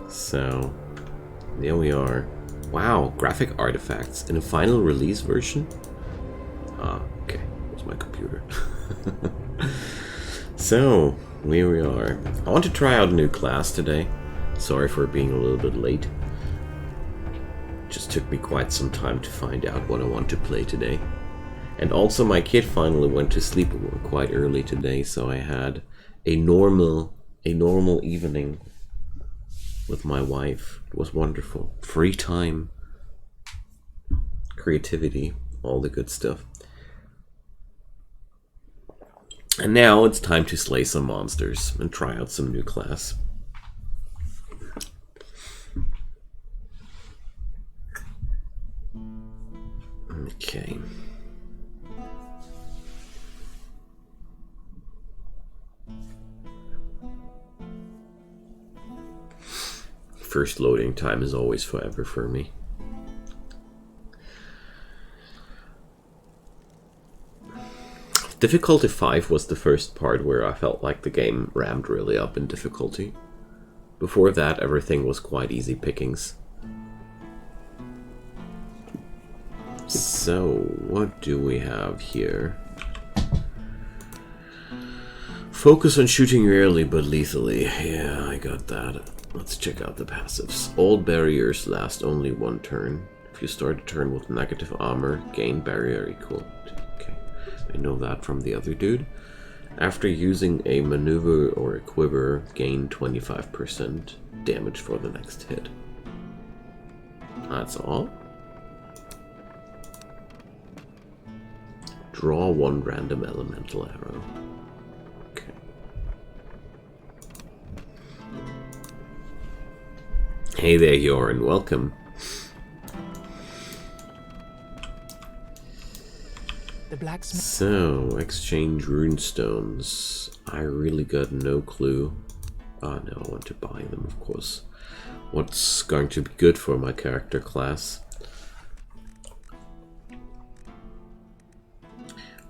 So, there we are. Wow, graphic artifacts in a final release version? Ah, okay. That's my computer. So, here we are. I want to try out a new class today. Sorry for being a little bit late. Just took me quite some time to find out what I want to play today. And also my kid finally went to sleep quite early today, so I had a normal evening with my wife. It was wonderful. Free time, creativity, all the good stuff. And now it's time to slay some monsters and try out some new class. Okay. First loading time is always forever for me. Difficulty 5 was the first part where I felt like the game ramped really up in difficulty. Before that, everything was quite easy pickings. So, what do we have here? Focus on shooting rarely but lethally. Yeah, I got that. Let's check out the passives. All barriers last only one turn. If you start a turn with negative armor, gain barrier equal. Okay, I know that from the other dude. After using a maneuver or a quiver, gain 25% damage for the next hit. That's all. Draw one random elemental arrow. Okay. Hey there, Joran. Welcome. The blacksmith. So, exchange runestones. I really got no clue. Oh no, I want to buy them, of course. What's going to be good for my character class?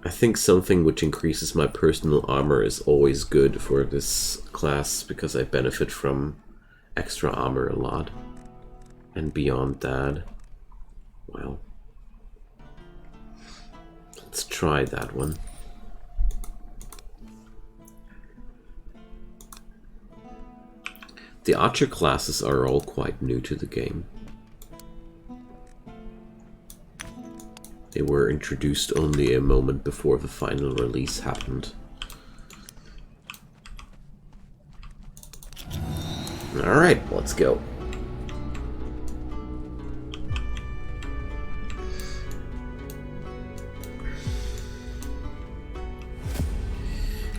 I think something which increases my personal armor is always good for this class because I benefit from extra armor a lot. And beyond that, well, let's try that one. The archer classes are all quite new to the game. They were introduced only a moment before the final release happened. Alright, let's go.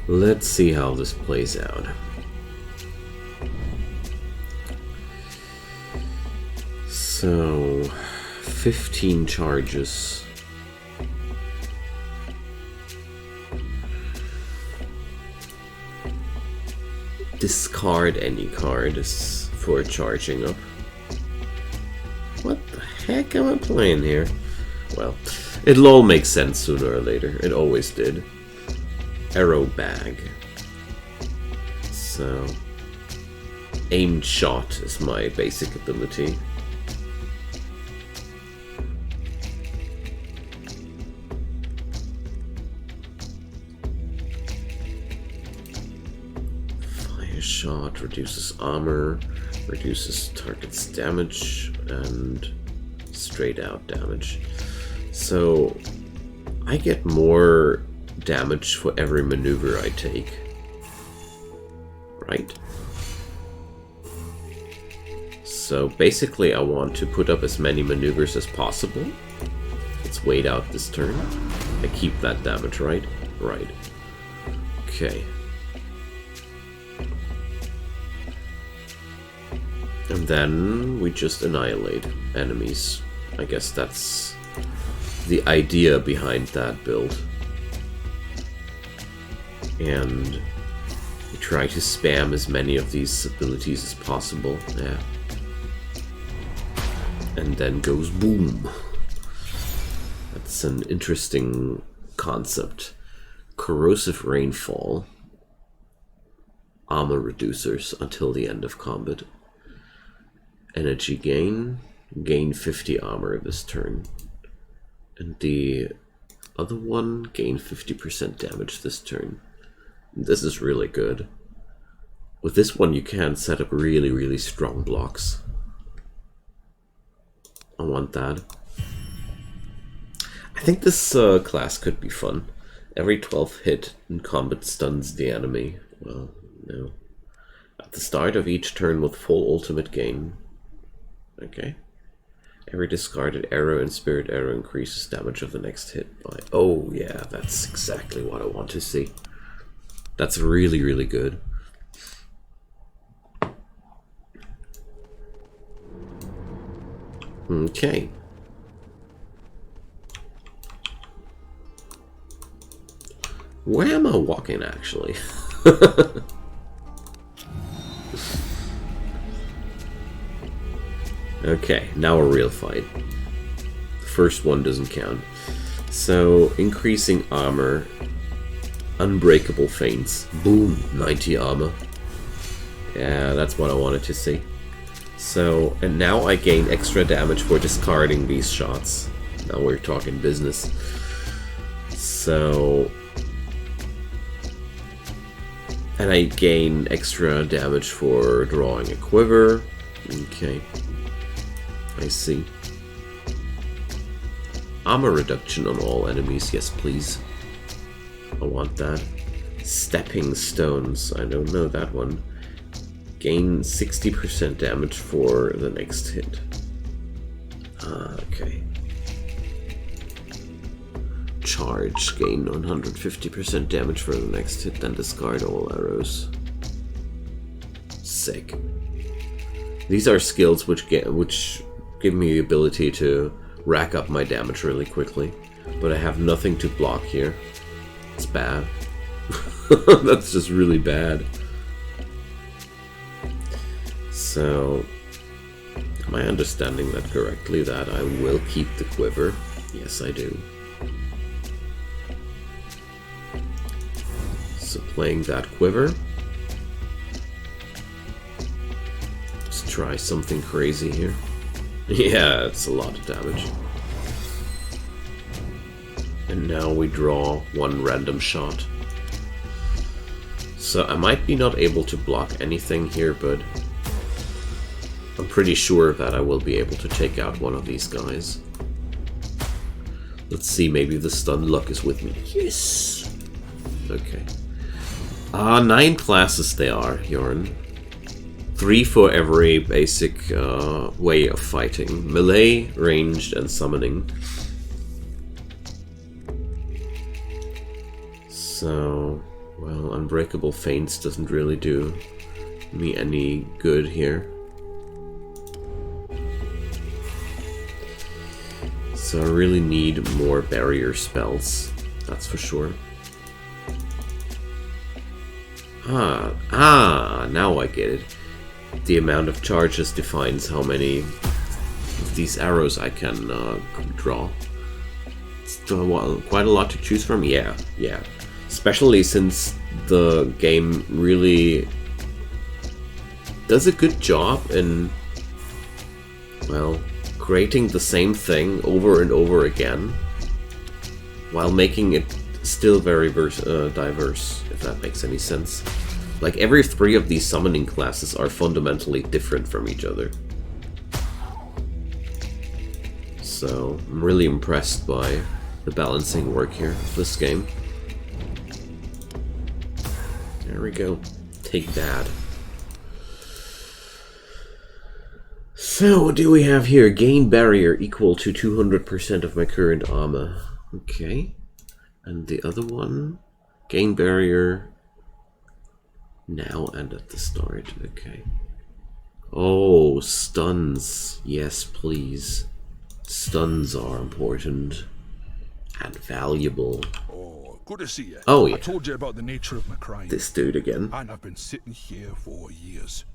Let's see how this plays out. So, 15 charges. Discard any card is for charging up. What the heck am I playing here? Well, it'll all make sense sooner or later. It always did. Arrow bag. So, aimed shot is my basic ability. Shot reduces armor, reduces target's damage, and straight out damage. So I get more damage for every maneuver I take, right? So basically I want to put up as many maneuvers as possible. Let's wait out this turn. I keep that damage, right? Right. Okay. And then we just annihilate enemies. I guess that's the idea behind that build. And we try to spam as many of these abilities as possible. Yeah. And then goes boom. That's an interesting concept. Corrosive rainfall. Armor reducers until the end of combat. energy gain. Gain 50 armor this turn. And the other one, gain 50% damage this turn. This is really good. With this one you can set up really, really strong blocks. I want that. I think this class could be fun. Every 12th hit in combat stuns the enemy. Well, no. At the start of each turn with full ultimate gain. Okay. Every discarded arrow and spirit arrow increases damage of the next hit by... Oh yeah, that's exactly what I want to see. That's really, really good. Okay. Where am I walking, actually? Okay, now a real fight. The first one doesn't count. So, increasing armor. Unbreakable feints. Boom, 90 armor. Yeah, that's what I wanted to see. So, and now I gain extra damage for discarding these shots. Now we're talking business. So... And I gain extra damage for drawing a quiver. Okay. I see. Armor reduction on all enemies, yes please. I want that. Stepping stones, I don't know that one. Gain 60% damage for the next hit. Okay. Charge, gain 150% damage for the next hit, then discard all arrows. Sick. These are skills which give me the ability to rack up my damage really quickly, but I have nothing to block here. It's bad. That's just really bad. So, am I understanding that correctly, that I will keep the quiver? Yes, I do. So playing that quiver. Let's try something crazy here. Yeah, it's a lot of damage. And now we draw one random shot. So I might be not able to block anything here, but I'm pretty sure that I will be able to take out one of these guys. Let's see, maybe the stun luck is with me. Yes! Okay. 9 classes they are, Jorn. 3 for every basic way of fighting. Melee, ranged, and summoning. So, well, Unbreakable Feints doesn't really do me any good here. So I really need more barrier spells, that's for sure. Now I get it. The amount of charges defines how many of these arrows I can draw. It's quite a lot to choose from, yeah. Especially since the game really does a good job in, well, creating the same thing over and over again, while making it still very diverse, if that makes any sense. Like, every 3 of these summoning classes are fundamentally different from each other. So, I'm really impressed by the balancing work here of this game. There we go. Take that. So, what do we have here? Gain barrier equal to 200% of my current armor. Okay. And the other one? Gain barrier now and at the start. Okay. Oh, stuns. Yes, please. Stuns are important and valuable. Oh, good to see you. Oh, yeah. I told you about the nature of my crime. This dude again. And I've been sitting here for years.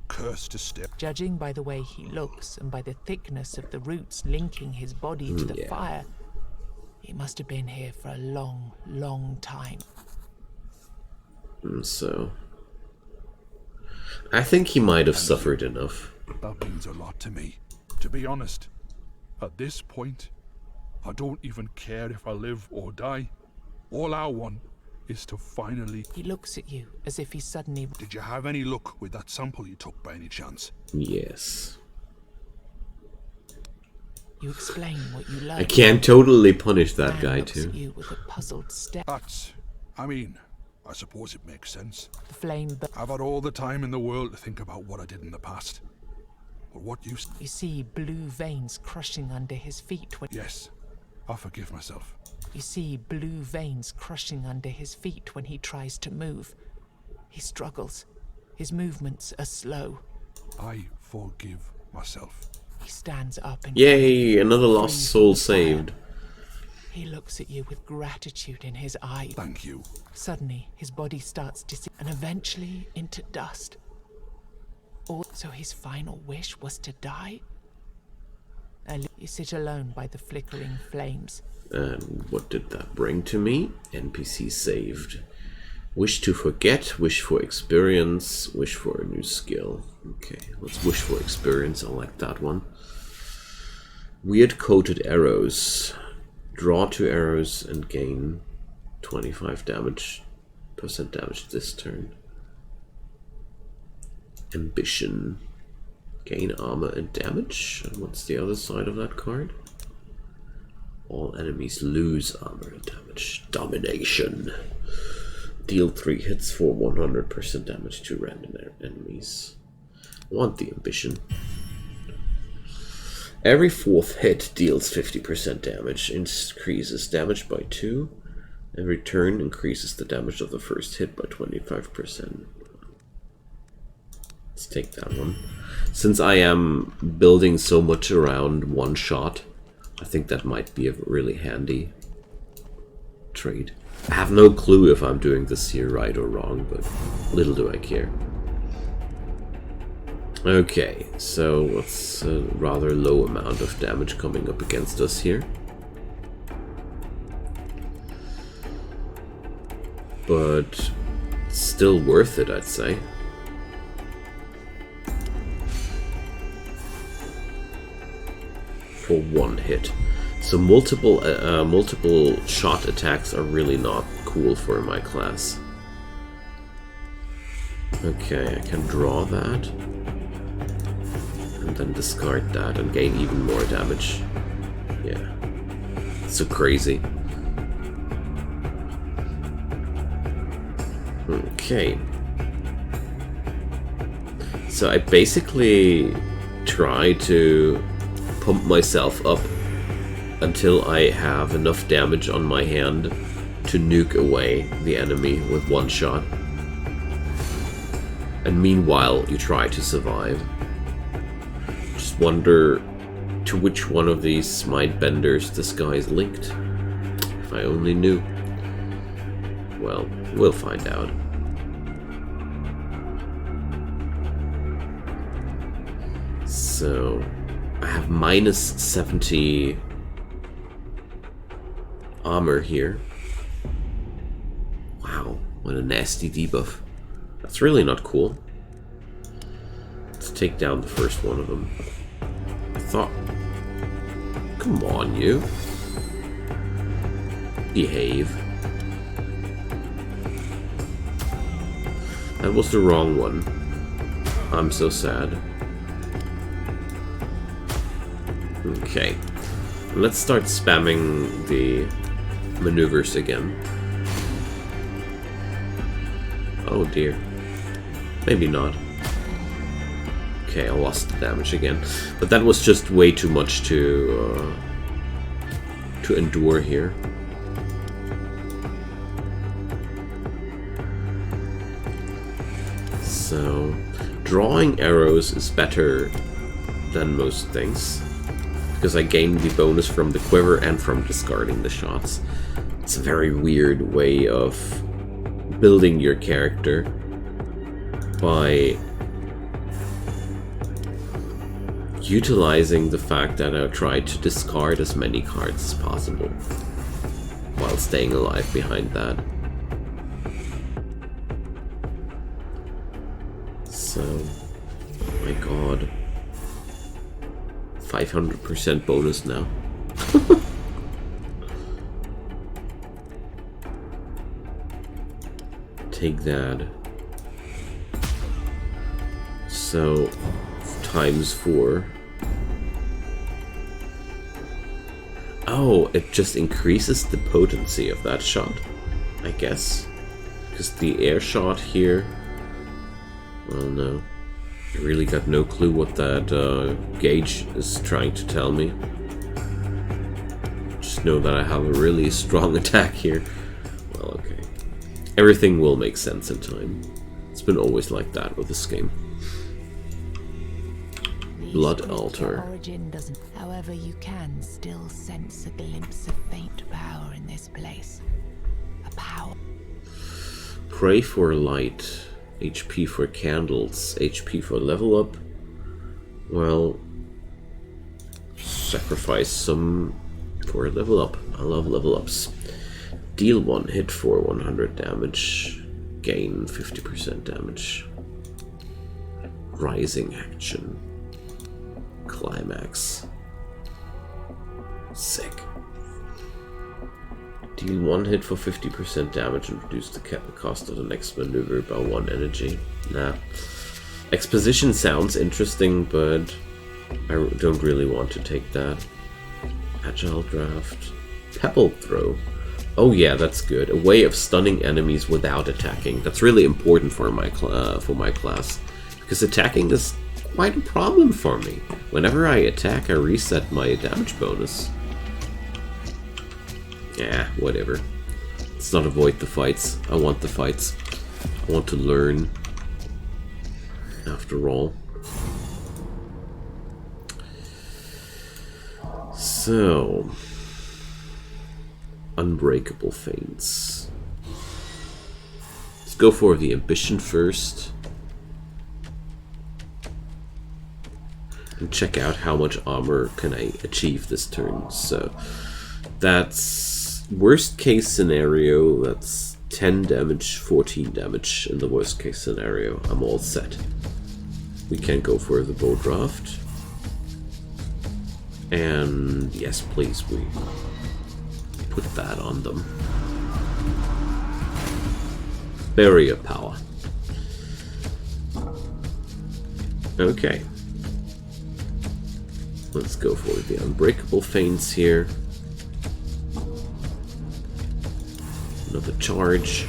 Cursed to step. Judging by the way he looks and by the thickness of the roots linking his body to the fire, he must have been here for a long, long time. So, I think he might have suffered enough. That means a lot to me. To be honest, at this point, I don't even care if I live or die. All I want is to finally... He looks at you as if he suddenly... Did you have any luck with that sample you took by any chance? Yes. You explain what you learned. I can't totally punish that Man guy looks too. at you with a puzzled stare. I mean, I suppose it makes sense. The flame I've had all the time in the world to think about what I did in the past. But what use? You see blue veins crushing under his feet when... Yes, I forgive myself. You see blue veins crushing under his feet when he tries to move. He struggles. His movements are slow. I forgive myself. He stands up and... Yay, another lost soul saved. He looks at you with gratitude in his eyes. Thank you. Suddenly, his body starts to and eventually into dust. So his final wish was to die? You sit alone by the flickering flames. And what did that bring to me? NPC saved. Wish to forget, wish for experience, wish for a new skill. Okay, let's wish for experience. I like that one. Weird coated arrows. Draw 2 arrows and gain 25% damage this turn. Ambition. Gain armor and damage. And what's the other side of that card? All enemies lose armor and damage. Domination. Deal 3 hits for 100% damage to random enemies. I want the ambition. Every 4th hit deals 50% damage, increases damage by 2. Every turn increases the damage of the first hit by 25%. Let's take that one. Since I am building so much around one shot, I think that might be a really handy trade. I have no clue if I'm doing this here right or wrong, but little do I care. Okay, so what's a rather low amount of damage coming up against us here? But still worth it, I'd say. For 1 hit. So multiple shot attacks are really not cool for my class. Okay, I can draw that. And then discard that and gain even more damage. Yeah. So crazy. Okay. So I basically try to pump myself up until I have enough damage on my hand to nuke away the enemy with 1 shot. And meanwhile, you try to survive. Just wonder to which one of these mind benders this guy is linked. If I only knew. Well, we'll find out. So, I have minus 70 armor here. Wow, what a nasty debuff. That's really not cool. Let's take down the first one of them. I thought... Come on, you. Behave. That was the wrong one. I'm so sad. Okay. Let's start spamming the maneuvers again. Oh dear. Maybe not. Okay, I lost the damage again. But that was just way too much to endure here. So, drawing arrows is better than most things, because I gain the bonus from the quiver and from discarding the shots. It's a very weird way of building your character by utilizing the fact that I try to discard as many cards as possible while staying alive behind that. So, oh my god, 500% bonus now. Take that. So, times 4. Oh, it just increases the potency of that shot, I guess. Because the air shot here... Well, no. I really got no clue what that gauge is trying to tell me. Just know that I have a really strong attack here. Well, okay. Everything will make sense in time. It's been always like that with this game. Blood altar. Origin doesn't. However, you can still sense a glimpse of faint power in this place. A power. Pray for light. HP for candles. HP for level up. Well, sacrifice some for a level up. I love level ups. Deal 1 hit for 100 damage. Gain 50% damage. Rising action. Climax. Sick. Deal 1 hit for 50% damage and reduce the cost of the next maneuver by 1 energy. Nah. Exposition sounds interesting, but I don't really want to take that. Agile draft. Pebble throw. Oh yeah, that's good. A way of stunning enemies without attacking. That's really important for my class. Because attacking is quite a problem for me. Whenever I attack, I reset my damage bonus. Yeah, whatever. Let's not avoid the fights. I want the fights. I want to learn. After all. So... Unbreakable feints. Let's go for the ambition first. And check out how much armor can I achieve this turn. So that's worst case scenario. That's 10 damage, 14 damage in the worst case scenario. I'm all set. We can go for the bow draft. And yes, please, we put that on them. Barrier power. Okay. Let's go for the unbreakable feints here. Another charge.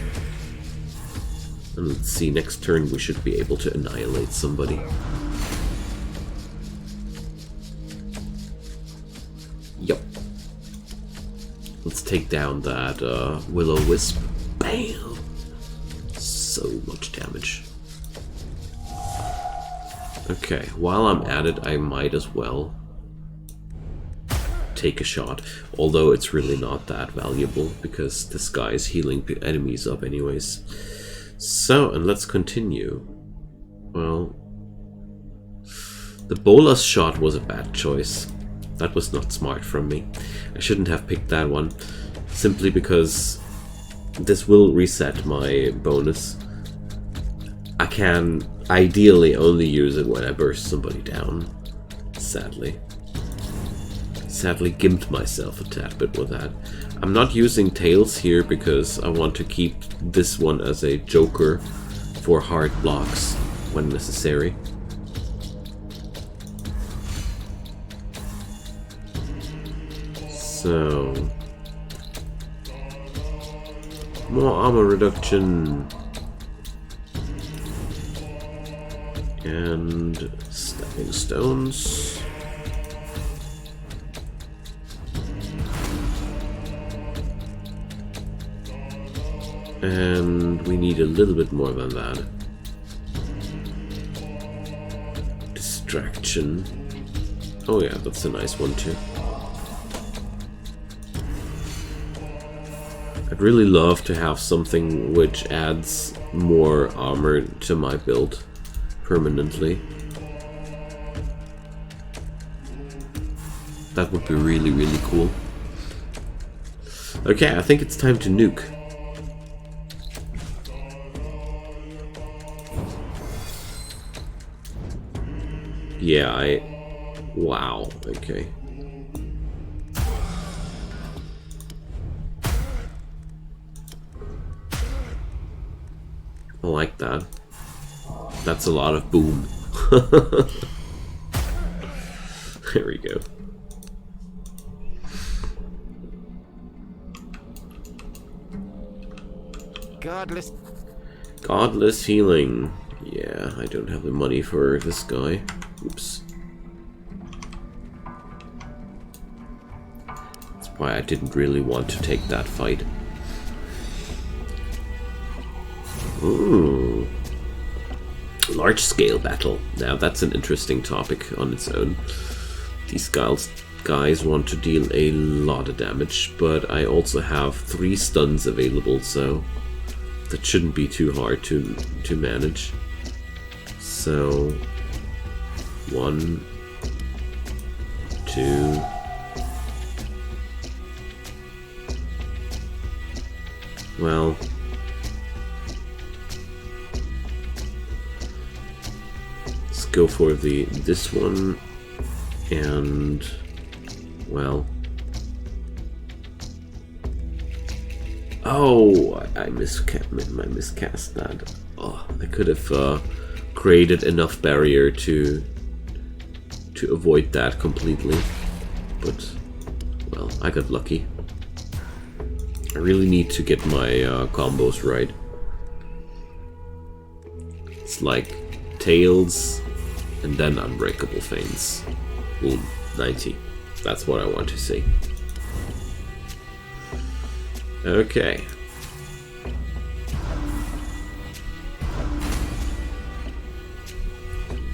And let's see, next turn we should be able to annihilate somebody. Yup. Let's take down that Will-O-Wisp. Bam! So much damage. Okay, while I'm at it, I might as well take a shot. Although it's really not that valuable, because this guy is healing enemies up anyways. So, and let's continue. Well, the Bolas shot was a bad choice. That was not smart from me. I shouldn't have picked that one, simply because this will reset my bonus. I can ideally only use it when I burst somebody down, sadly. Sadly gimped myself a tad bit with that. I'm not using tails here because I want to keep this one as a joker for hard blocks when necessary. So, more armor reduction and stepping stones. And we need a little bit more than that. Distraction. Oh yeah, that's a nice one too. I'd really love to have something which adds more armor to my build permanently. That would be really, really cool. Okay, I think it's time to nuke. Yeah, Wow, okay. I like that. That's a lot of boom. There we go. Godless. Godless healing. Yeah, I don't have the money for this guy. Oops. That's why I didn't really want to take that fight. Ooh. Large scale battle. Now that's an interesting topic on its own. These guys want to deal a lot of damage, but I also have 3 stuns available, so that shouldn't be too hard to manage. So 1, 2. Well, let's go for this one, and well, oh, I miscast that. Oh, I could have created enough barrier to avoid that completely, but well, I got lucky. I really need to get my combos right. It's like tails and then unbreakable feints. Boom, 90. That's what I want to see. Okay.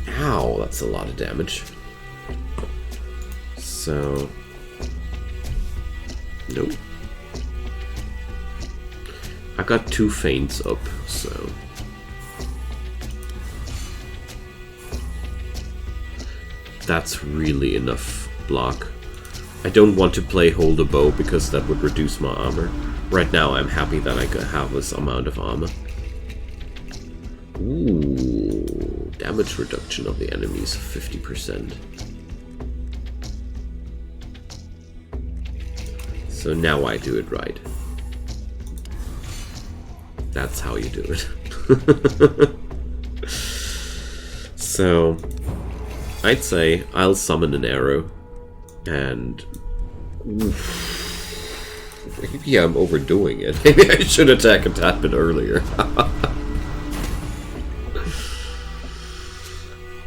Ow, that's a lot of damage. So, nope. I got 2 feints up, so that's really enough block. I don't want to play hold a bow because that would reduce my armor. Right now I'm happy that I could have this amount of armor. Ooh, damage reduction of the enemies, 50%. So now I do it right. That's how you do it. So, I'd say I'll summon an arrow, and maybe I'm overdoing it. Maybe I should attack a tad bit earlier.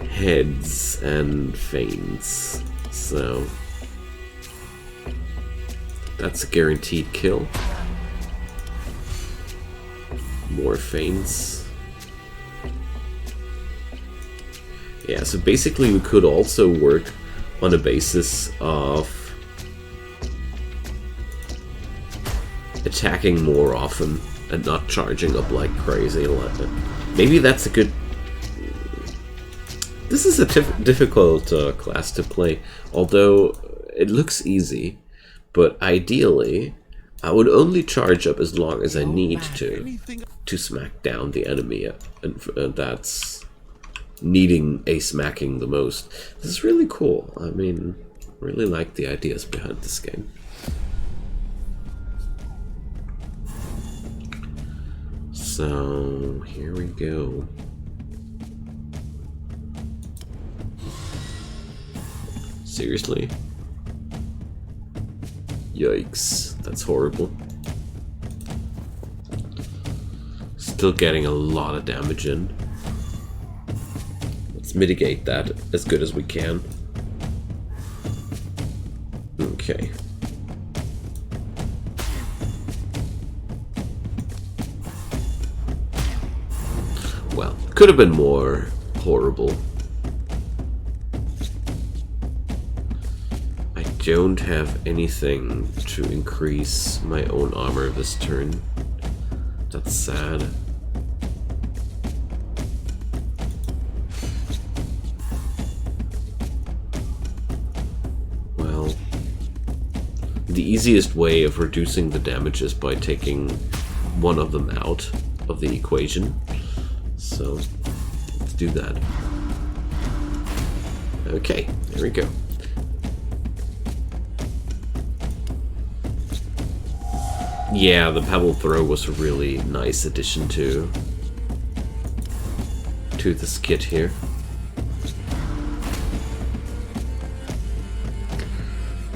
Heads and feints. So, that's a guaranteed kill. More feints. Yeah, so basically we could also work on a basis of attacking more often and not charging up like crazy. Maybe that's a good... This is a difficult class to play, although it looks easy, but ideally I would only charge up as long as I need to smack down the enemy, and that's needing a smacking the most. This is really cool. I mean, I really like the ideas behind this game. So, here we go. Seriously? Yikes, that's horrible. Still getting a lot of damage in. Let's mitigate that as good as we can. Okay. Well, could have been more horrible. I don't have anything to increase my own armor this turn. That's sad. Well, the easiest way of reducing the damage is by taking one of them out of the equation. So, let's do that. Okay, there we go. Yeah, the pebble throw was a really nice addition to this kit here.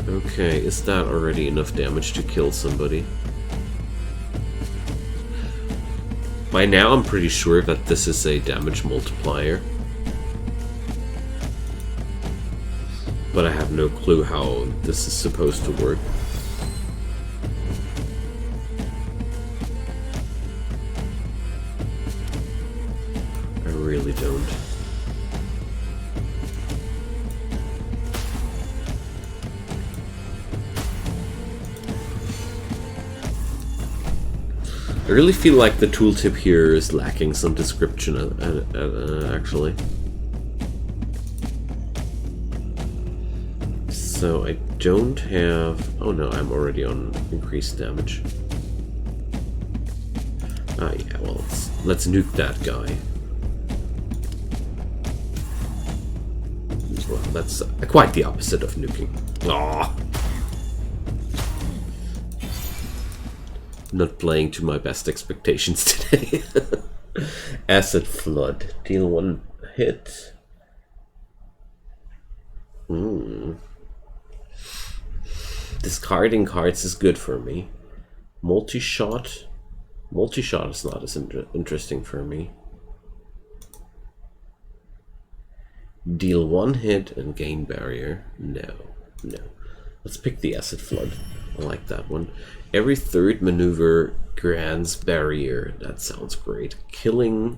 Okay, is that already enough damage to kill somebody? By now I'm pretty sure that this is a damage multiplier. But I have no clue how this is supposed to work. I really don't. I really feel like the tooltip here is lacking some description, actually. So I don't have... Oh no, I'm already on increased damage. Ah yeah, well, let's nuke that guy. Well, that's quite the opposite of nuking. Aww. Not playing to my best expectations today. Acid Flood. Deal 1 hit. Discarding cards is good for me. Multi-shot. Multi-shot is not as interesting for me. Deal 1 hit and gain barrier. No. Let's pick the Acid Flood. I like that one. Every third maneuver grants barrier. That sounds great. Killing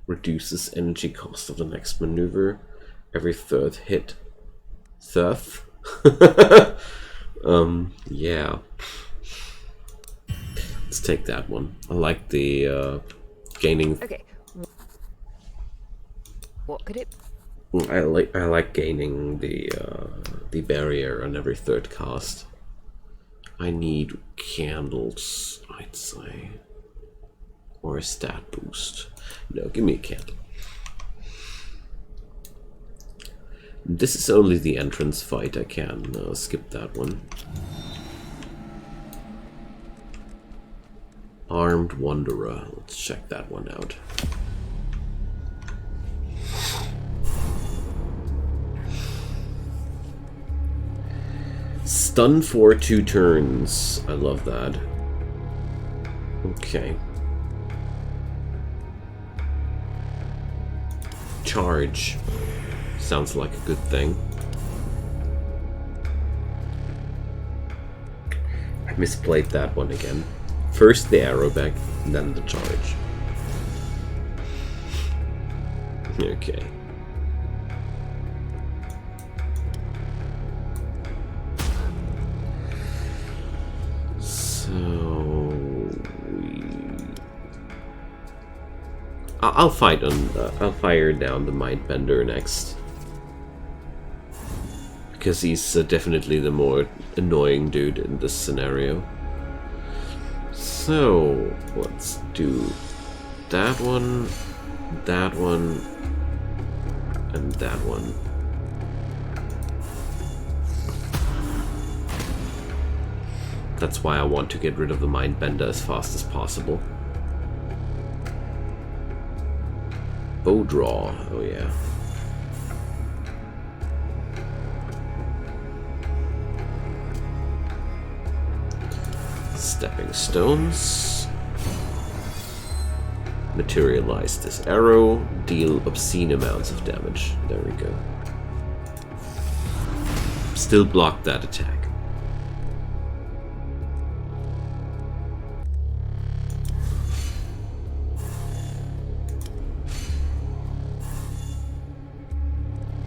reduces energy cost of the next maneuver. Every third hit. Third? Yeah. Let's take that one. I like the gaining. Okay. What could it? I like gaining the barrier on every third cast. I need candles, I'd say. Or a stat boost. No, give me a candle. This is only the entrance fight. I can skip that one. Armed Wanderer. Let's check that one out. Stun for 2 turns. I love that. Okay. Charge. Sounds like a good thing. I misplayed that one again. First the arrow back, then the charge. Okay. I'll fight on. I'll fire down the Mindbender next, because he's definitely the more annoying dude in this scenario. So let's do that one, and that one. That's why I want to get rid of the Mindbender as fast as possible. Bow draw, oh yeah. Stepping stones. Materialize this arrow, deal obscene amounts of damage. There we go. Still block that attack.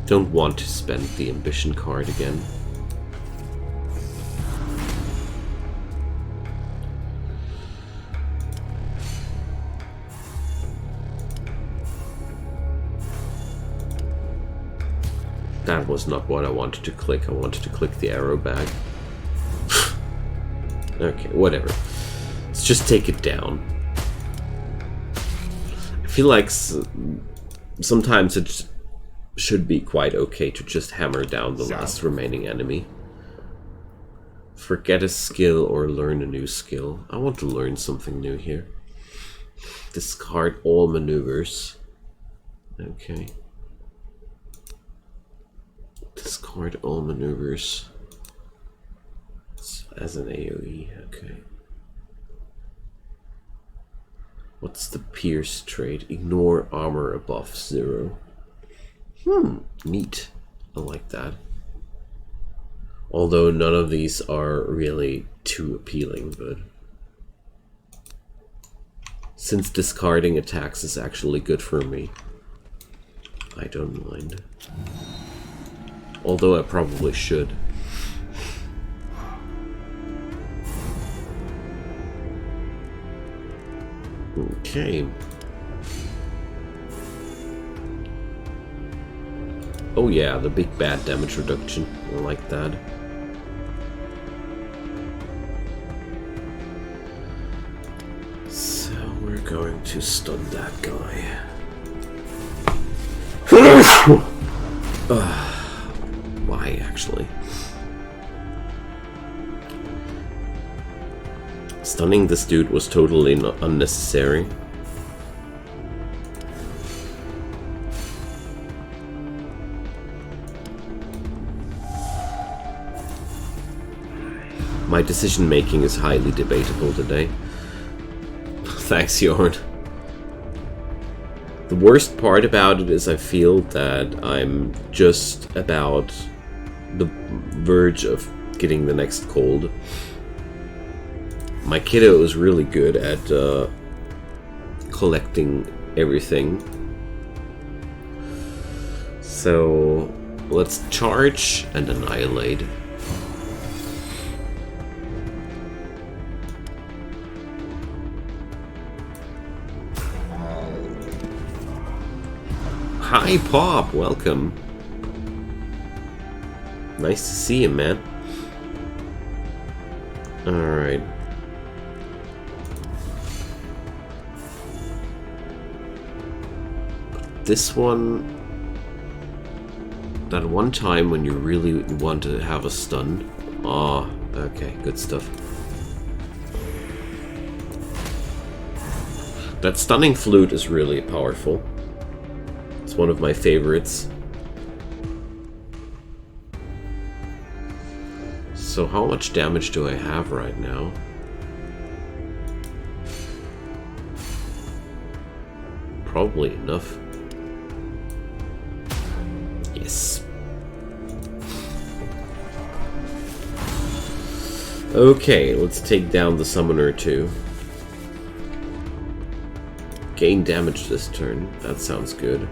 Don't want to spend the ambition card again. That was not what I wanted to click. I wanted to click the arrow back. Okay, whatever. Let's just take it down. I feel like sometimes it should be quite okay to just hammer down the last remaining enemy. Forget a skill or learn a new skill. I want to learn something new here. Discard all maneuvers. Okay. Discard all maneuvers. As an AoE, okay. What's the Pierce trait? Ignore armor above 0. Neat. I like that. Although none of these are really too appealing, but since discarding attacks is actually good for me, I don't mind. Although I probably should. Okay. Oh yeah, the big bad damage reduction. I like that. So we're going to stun that guy. Why, actually? Stunning this dude was totally unnecessary. My decision making is highly debatable today. Thanks, Jorn. The worst part about it is I feel that I'm just about the verge of getting the next cold. My kiddo is really good at collecting everything. So let's charge and annihilate. Hi Pop, welcome. Nice to see you, man. Alright. This one, that one time when you really want to have a stun. Ah, okay, good stuff. That stunning flute is really powerful. It's one of my favorites. So how much damage do I have right now? Probably enough. Yes. Okay, let's take down the summoner too. Gain damage this turn. That sounds good.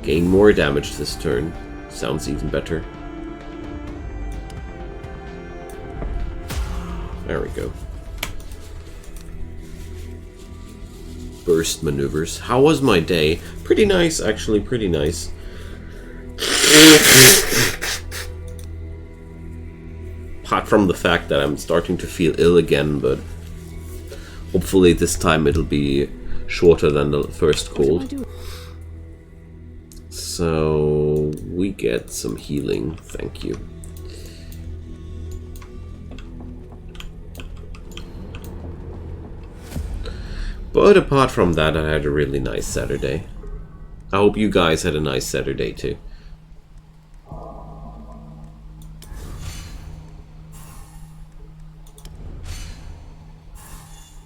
Gain more damage this turn. Sounds even better. There we go. Burst maneuvers. How was my day? Pretty nice, actually, pretty nice. Apart from the fact that I'm starting to feel ill again, but hopefully this time it'll be shorter than the first cold. So we get some healing, thank you. But apart from that, I had a really nice Saturday. I hope you guys had a nice Saturday too.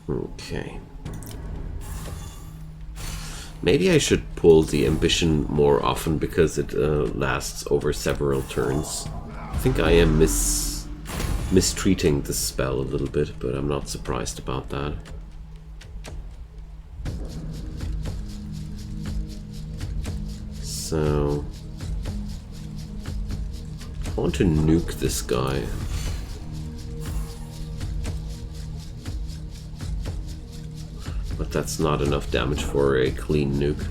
Okay. Maybe I should pull the ambition more often because it lasts over several turns. I think I am mistreating this spell a little bit, but I'm not surprised about that. So I want to nuke this guy. But that's not enough damage for a clean nuke.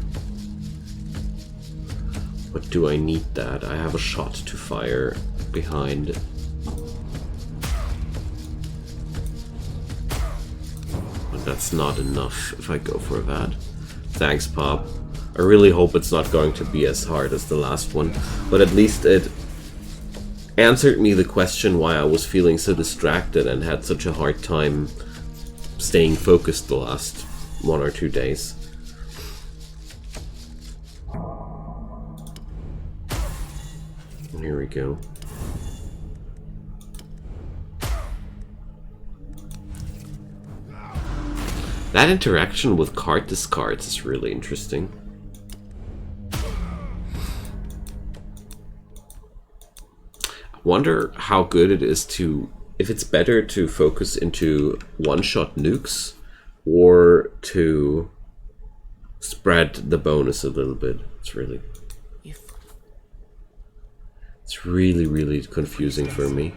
But do I need that? I have a shot to fire behind. But that's not enough if I go for that. Thanks, Pop. I really hope it's not going to be as hard as the last one, but at least it answered me the question why I was feeling so distracted and had such a hard time staying focused the last 1 or 2 days. Here we go. That interaction with card discards is really interesting. I wonder how good it is to, if it's better to focus into one-shot nukes or to spread the bonus a little bit. It's really confusing for me.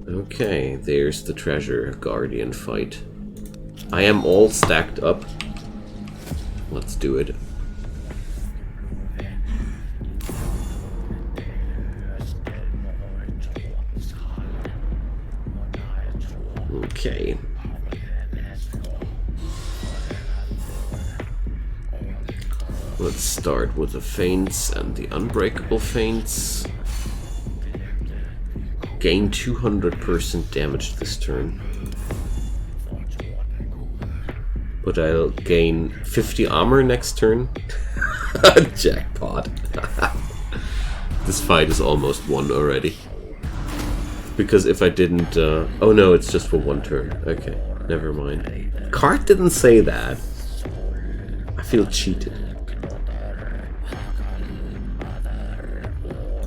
Okay, there's the treasure guardian fight. I am all stacked up. Let's do it. Okay. Let's start with the feints and the unbreakable feints. Gain 200% damage this turn. But I'll gain 50 armor next turn. Jackpot. This fight is almost won already. Because if I didn't... oh no, it's just for 1 turn. Okay, never mind. Card didn't say that. I feel cheated.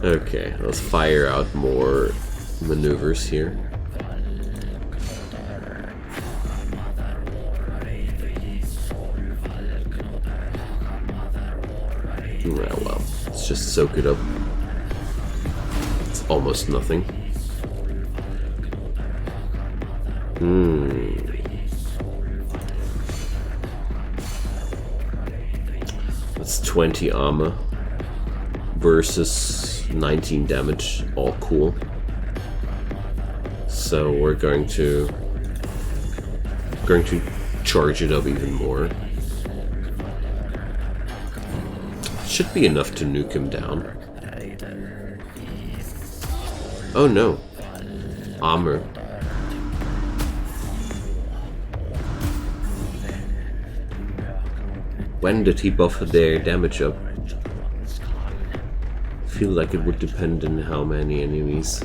Okay, let's fire out more maneuvers here. Yeah, well, let's just soak it up. It's almost nothing. That's 20 armor versus 19 damage. All cool. So we're going to charge it up even more. Should be enough to nuke him down. Oh no. Armor. When did he buff their damage up? I feel like it would depend on how many enemies.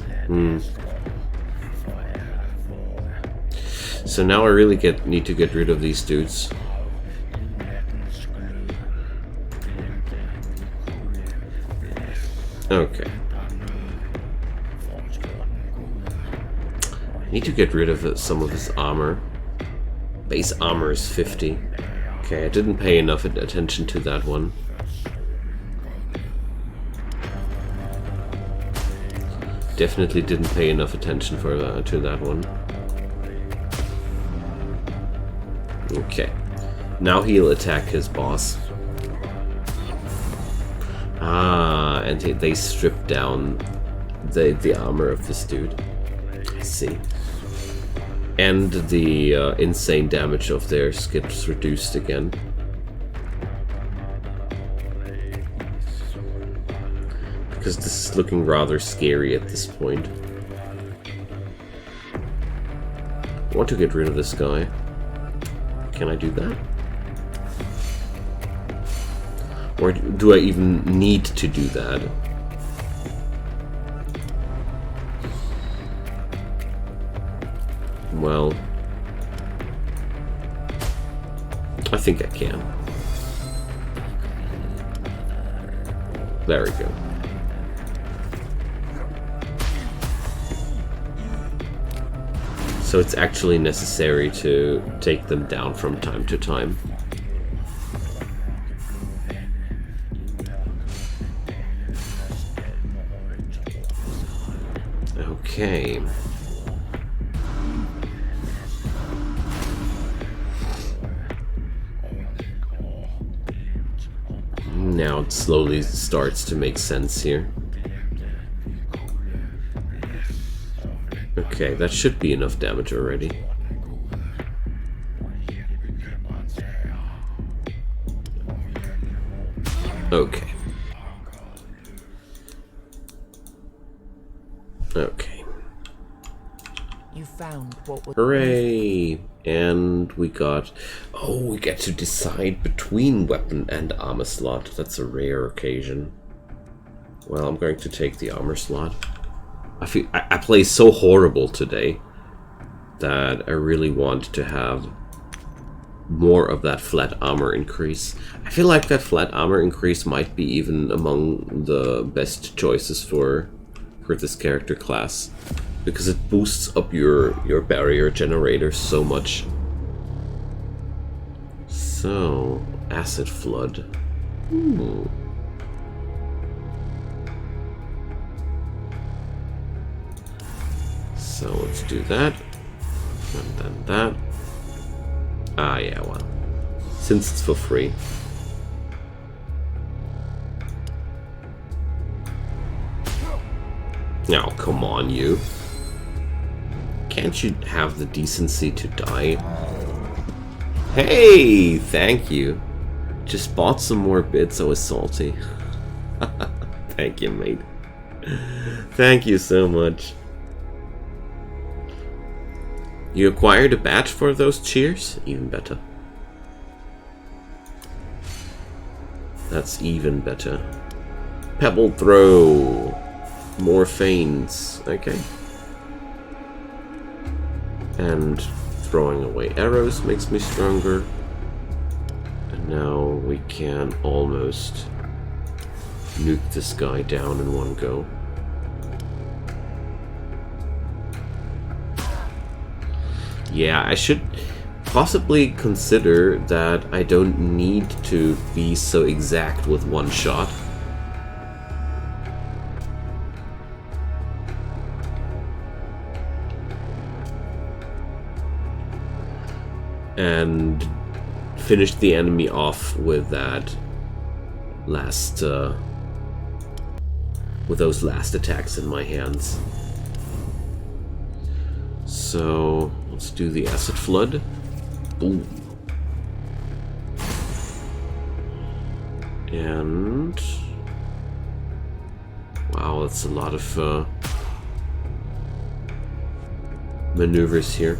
So now I really need to get rid of these dudes. Okay. Need to get rid of some of his armor. Base armor is 50. Okay, I didn't pay enough attention to that one. Definitely didn't pay enough attention to that one. Okay, now he'll attack his boss. Ah, and they strip down the armor of this dude. I see. And the insane damage of theirs gets reduced again. Because this is looking rather scary at this point. I want to get rid of this guy. Can I do that? Or do I even need to do that? Well, I think I can. There we go. So it's actually necessary to take them down from time to time. Okay. Now it slowly starts to make sense here. Okay, that should be enough damage already. Okay. Okay. You found what was. Hooray! And we got... Oh, we get to decide between weapon and armor slot. That's a rare occasion. Well, I'm going to take the armor slot. I play so horrible today that I really want to have more of that flat armor increase. I feel like that flat armor increase might be even among the best choices for this character class, because it boosts up your barrier generator so much. So, acid flood. So let's do that, and then that. Ah, yeah, well, since it's for free. Now, come on, you. Can't you have the decency to die? Hey, thank you. Just bought some more bits, I was salty. Thank you, mate. Thank you so much. You acquired a badge for those cheers? Even better. That's even better. Pebble throw. More feigns. Okay. And throwing away arrows makes me stronger. And now we can almost nuke this guy down in one go. Yeah, I should possibly consider that I don't need to be so exact with one shot. And finish the enemy off with that last, with those last attacks in my hands. So let's do the acid flood. Boom. And wow, that's a lot of maneuvers here.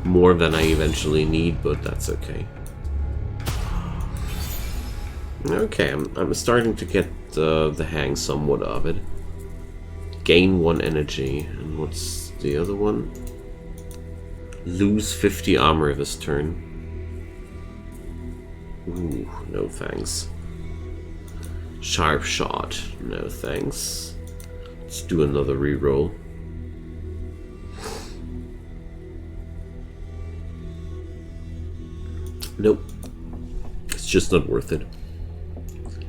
More than I eventually need, but that's okay. Okay, I'm starting to get the hang somewhat of it. Gain 1 energy. And what's the other one? Lose 50 armor this turn. Ooh, no thanks. Sharp shot. No thanks. Let's do another reroll. Nope. It's just not worth it.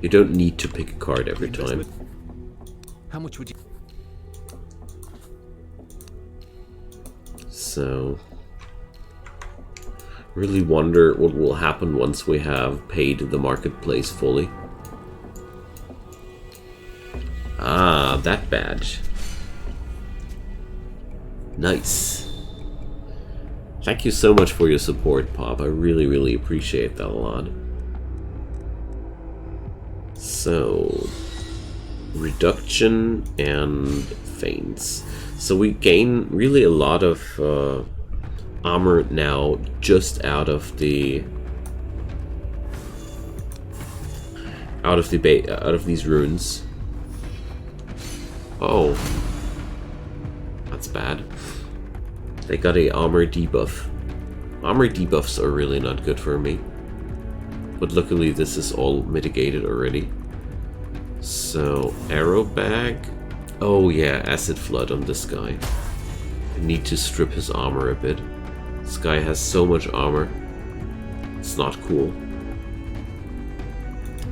You don't need to pick a card every time. How much would you... So... really wonder what will happen once we have paid the marketplace fully. Ah, that badge. Nice. Thank you so much for your support, Pop. I really, really appreciate that a lot. So, reduction and feints. So we gain really a lot of armor now just out of these runes. Oh, that's bad. They got a armor debuff. Armor debuffs are really not good for me. But luckily this is all mitigated already. So, arrow bag. Oh yeah, acid flood on this guy. I need to strip his armor a bit. This guy has so much armor. It's not cool.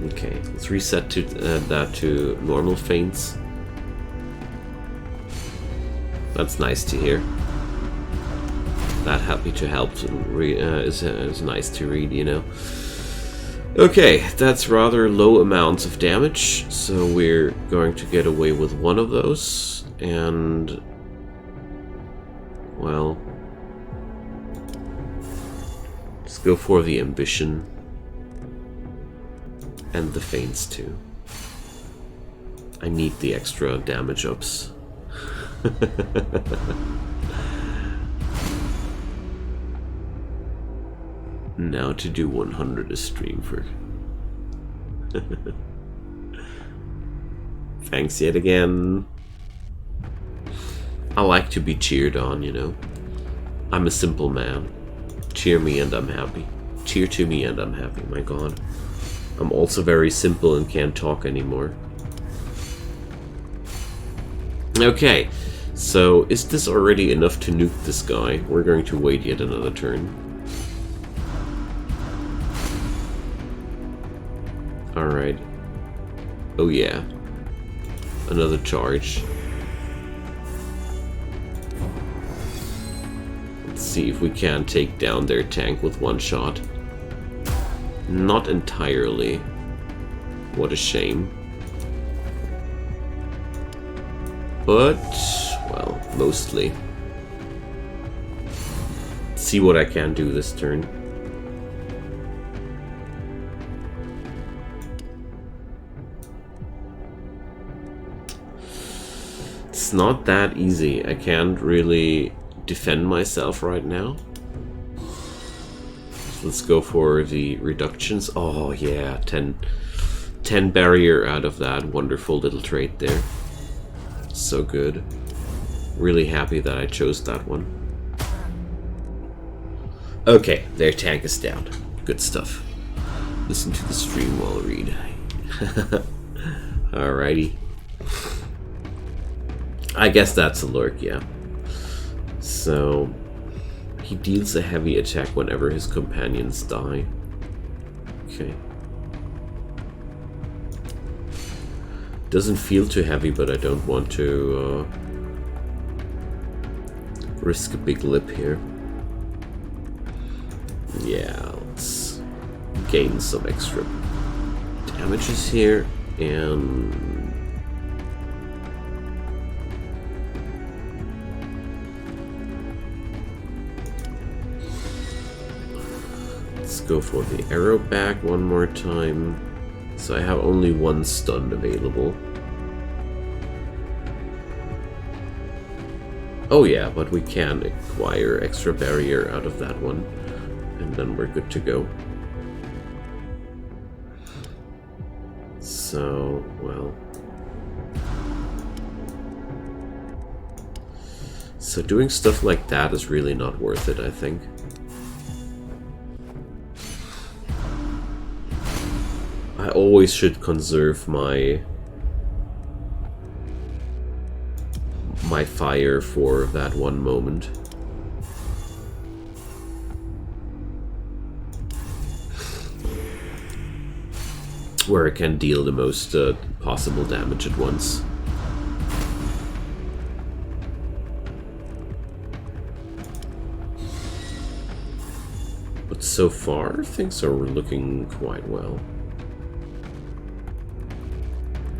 Okay, let's reset to that to normal feints. That's nice to hear. That happy to help is nice to read, you know. Okay, that's rather low amounts of damage, so we're going to get away with one of those, and well, let's go for the ambition. And the feints too. I need the extra damage ups. Now to do 100 a stream for... Thanks yet again. I like to be cheered on, you know. I'm a simple man. Cheer me and I'm happy. Cheer to me and I'm happy, my god. I'm also very simple and can't talk anymore. Okay, so is this already enough to nuke this guy? We're going to wait yet another turn. Alright. Oh yeah. Another charge. Let's see if we can take down their tank with one shot. Not entirely. What a shame. But, well, mostly. Let's see what I can do this turn. It's not that easy. I can't really defend myself right now. Let's go for the reductions. Oh yeah, 10 barrier out of that. Wonderful little trait there. So good. Really happy that I chose that one. Okay, their tank is down. Good stuff. Listen to the stream while I read. Alrighty. I guess that's a lurk, yeah. So, he deals a heavy attack whenever his companions die. Okay. Doesn't feel too heavy, but I don't want to risk a big lip here. Yeah, let's gain some extra damages here, and let's go for the arrow back one more time. So I have only one stun available. Oh yeah, but we can acquire extra barrier out of that one, and then we're good to go. So, well... So doing stuff like that is really not worth it, I think. I always should conserve my fire for that one moment. Where I can deal the most possible damage at once. But so far, things are looking quite well.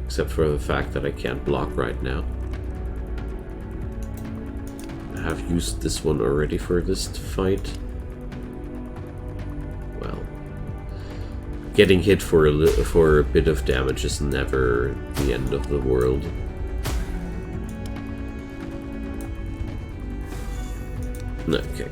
Except for the fact that I can't block right now. I have used this one already for this fight. Well, getting hit for a bit of damage is never the end of the world. Okay.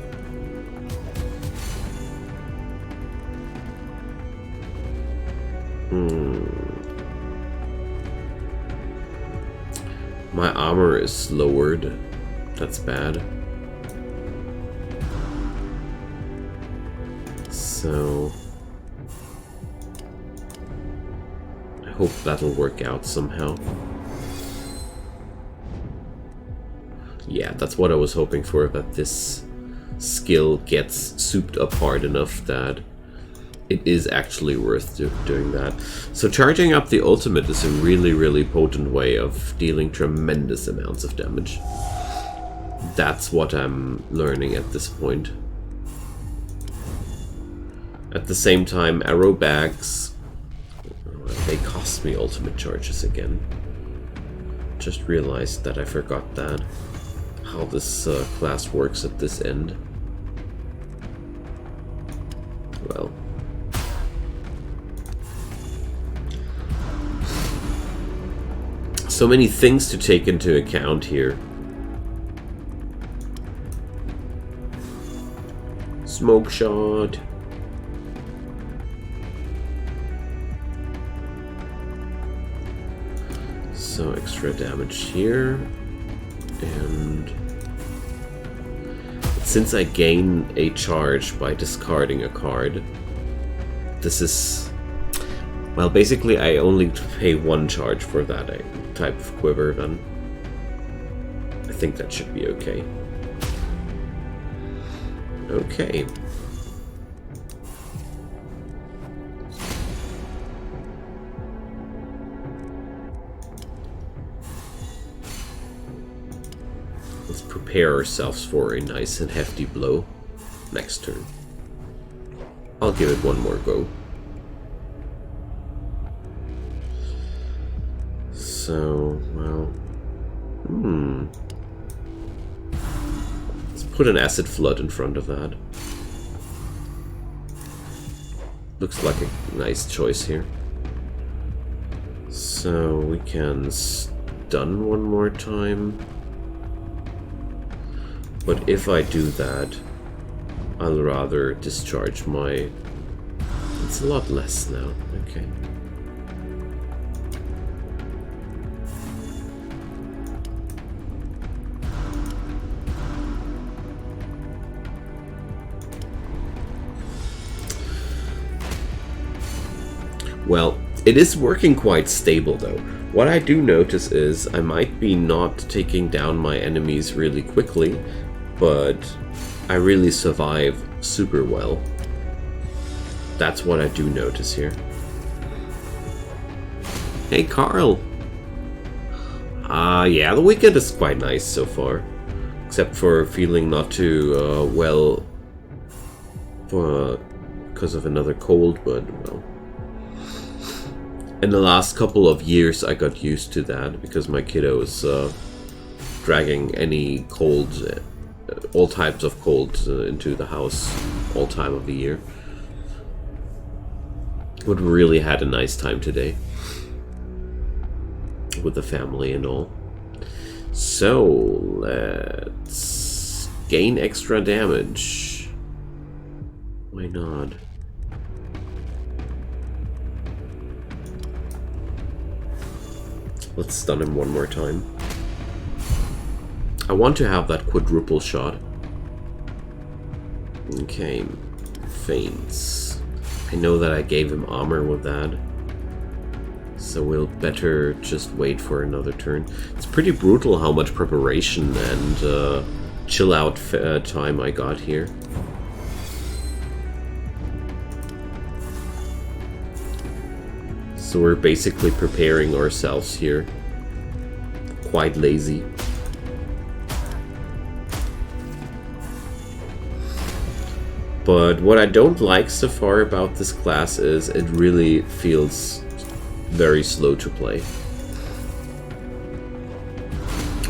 My armor is lowered. That's bad. So... I hope that'll work out somehow. Yeah, that's what I was hoping for, that this skill gets souped up hard enough that it is actually worth doing that. So charging up the ultimate is a really, really potent way of dealing tremendous amounts of damage. That's what I'm learning at this point. At the same time, arrow bags, they cost me ultimate charges again. Just realized that I forgot that. How this class works at this end. Well. So many things to take into account here. Smoke shot. So extra damage here. And since I gain a charge by discarding a card, this is... Well, basically I only pay one charge for that type of quiver, then I think that should be okay. Okay. Let's prepare ourselves for a nice and hefty blow next turn. I'll give it one more go. So, well... Let's put an acid flood in front of that. Looks like a nice choice here. So, we can stun one more time. But if I do that, I'll rather discharge my... It's a lot less now, okay. Well, it is working quite stable though. What I do notice is I might be not taking down my enemies really quickly, but I really survive super well. That's what I do notice here. Hey Carl! Yeah, the weekend is quite nice so far. Except for feeling not too well because of another cold, but well. In the last couple of years I got used to that because my kiddo is dragging any colds, all types of colds into the house all time of the year. But we really had a nice time today with the family and all. So let's gain extra damage. Why not? Let's stun him one more time. I want to have that quadruple shot. Okay, feints. I know that I gave him armor with that, so we'll better just wait for another turn. It's pretty brutal how much preparation and chill out time I got here. So we're basically preparing ourselves here. Quite lazy. But what I don't like so far about this class is it really feels very slow to play.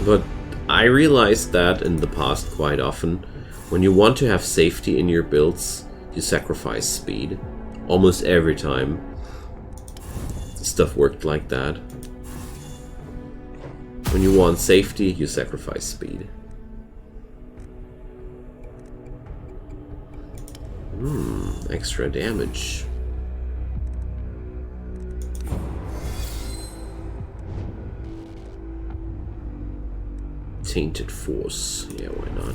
But I realized that in the past quite often. When you want to have safety in your builds, you sacrifice speed. Almost every time. Stuff worked like that. When you want safety, you sacrifice speed. Extra damage. Tainted Force. Yeah, why not?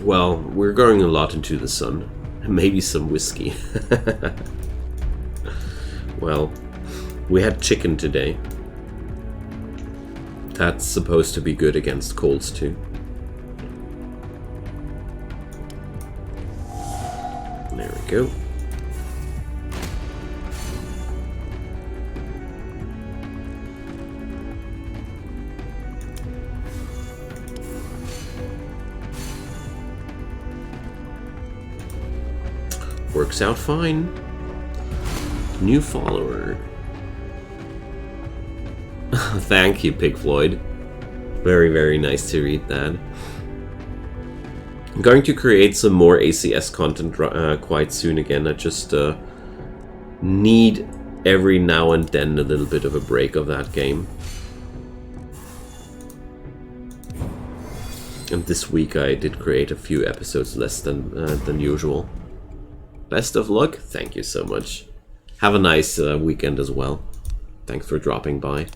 Well, we're going a lot into the sun. Maybe some whiskey. Well, we had chicken today. That's supposed to be good against colds too. There we go. Works out fine. New follower. Thank you, Pig Floyd. Very, very nice to read that. I'm going to create some more ACS content quite soon again. I just need every now and then a little bit of a break of that game. And this week I did create a few episodes less than usual. Best of luck. Thank you so much. Have a nice weekend as well. Thanks for dropping by.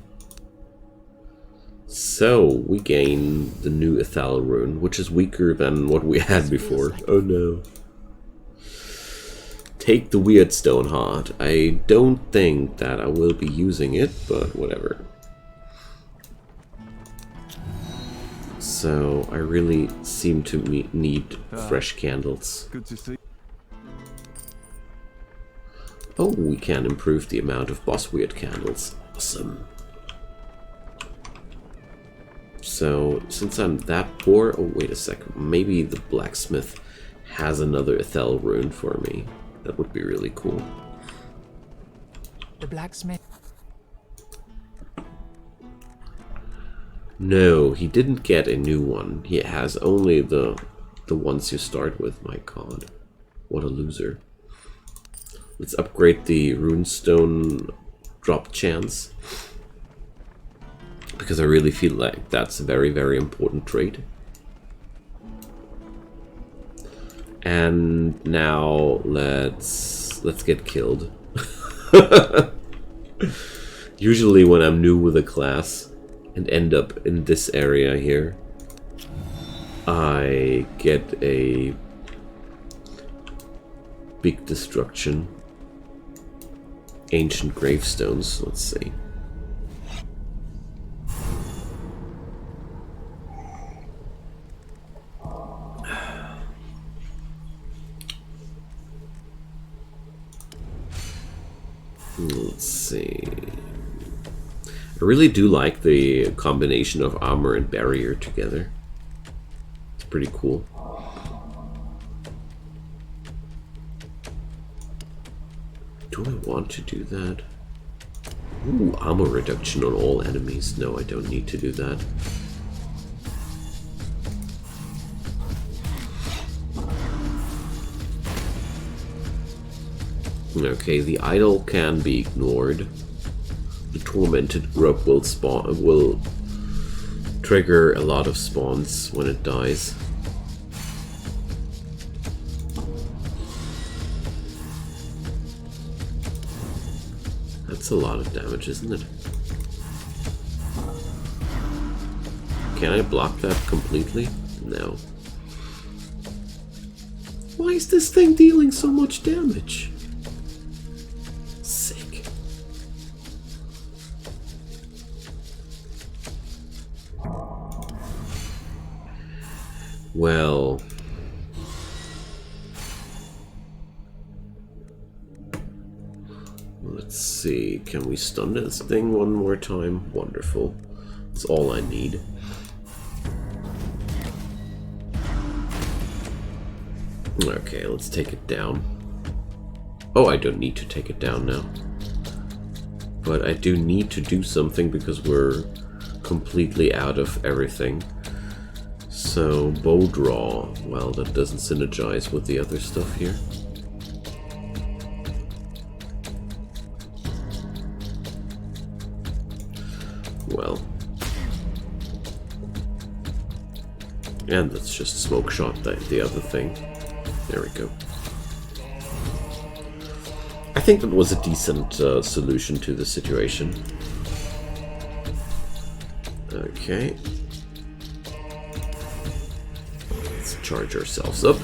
So, we gain the new Ethal rune, which is weaker than what we had before. Oh no. Take the weird stone heart. I don't think that I will be using it, but whatever. So, I really seem to need fresh candles. Good to see. Oh, we can improve the amount of boss weird candles. Awesome. So, since I'm that poor... Oh, wait a second. Maybe the blacksmith has another Ethel rune for me. That would be really cool. The blacksmith. No, he didn't get a new one. He has only the ones you start with. My god. What a loser. Let's upgrade the runestone drop chance. Because I really feel like that's a very, very important trait. And now let's get killed. Usually when I'm new with a class and end up in this area here, I get a big destruction. Ancient gravestones, let's see. Let's see. I really do like the combination of armor and barrier together. It's pretty cool. Do I want to do that? Ooh, armor reduction on all enemies. No, I don't need to do that. Okay, the idol can be ignored. The tormented grub will trigger a lot of spawns when it dies. That's a lot of damage, isn't it? Can I block that completely? No. Why is this thing dealing so much damage? Sick. Well... let's see, can we stun this thing one more time? Wonderful. That's all I need. Okay, let's take it down. Oh, I don't need to take it down now. But I do need to do something because we're completely out of everything. So, bow draw. Well, that doesn't synergize with the other stuff here. Well. And let's just smoke shot the other thing. There we go. I think that was a decent solution to the situation. Okay. Let's charge ourselves up.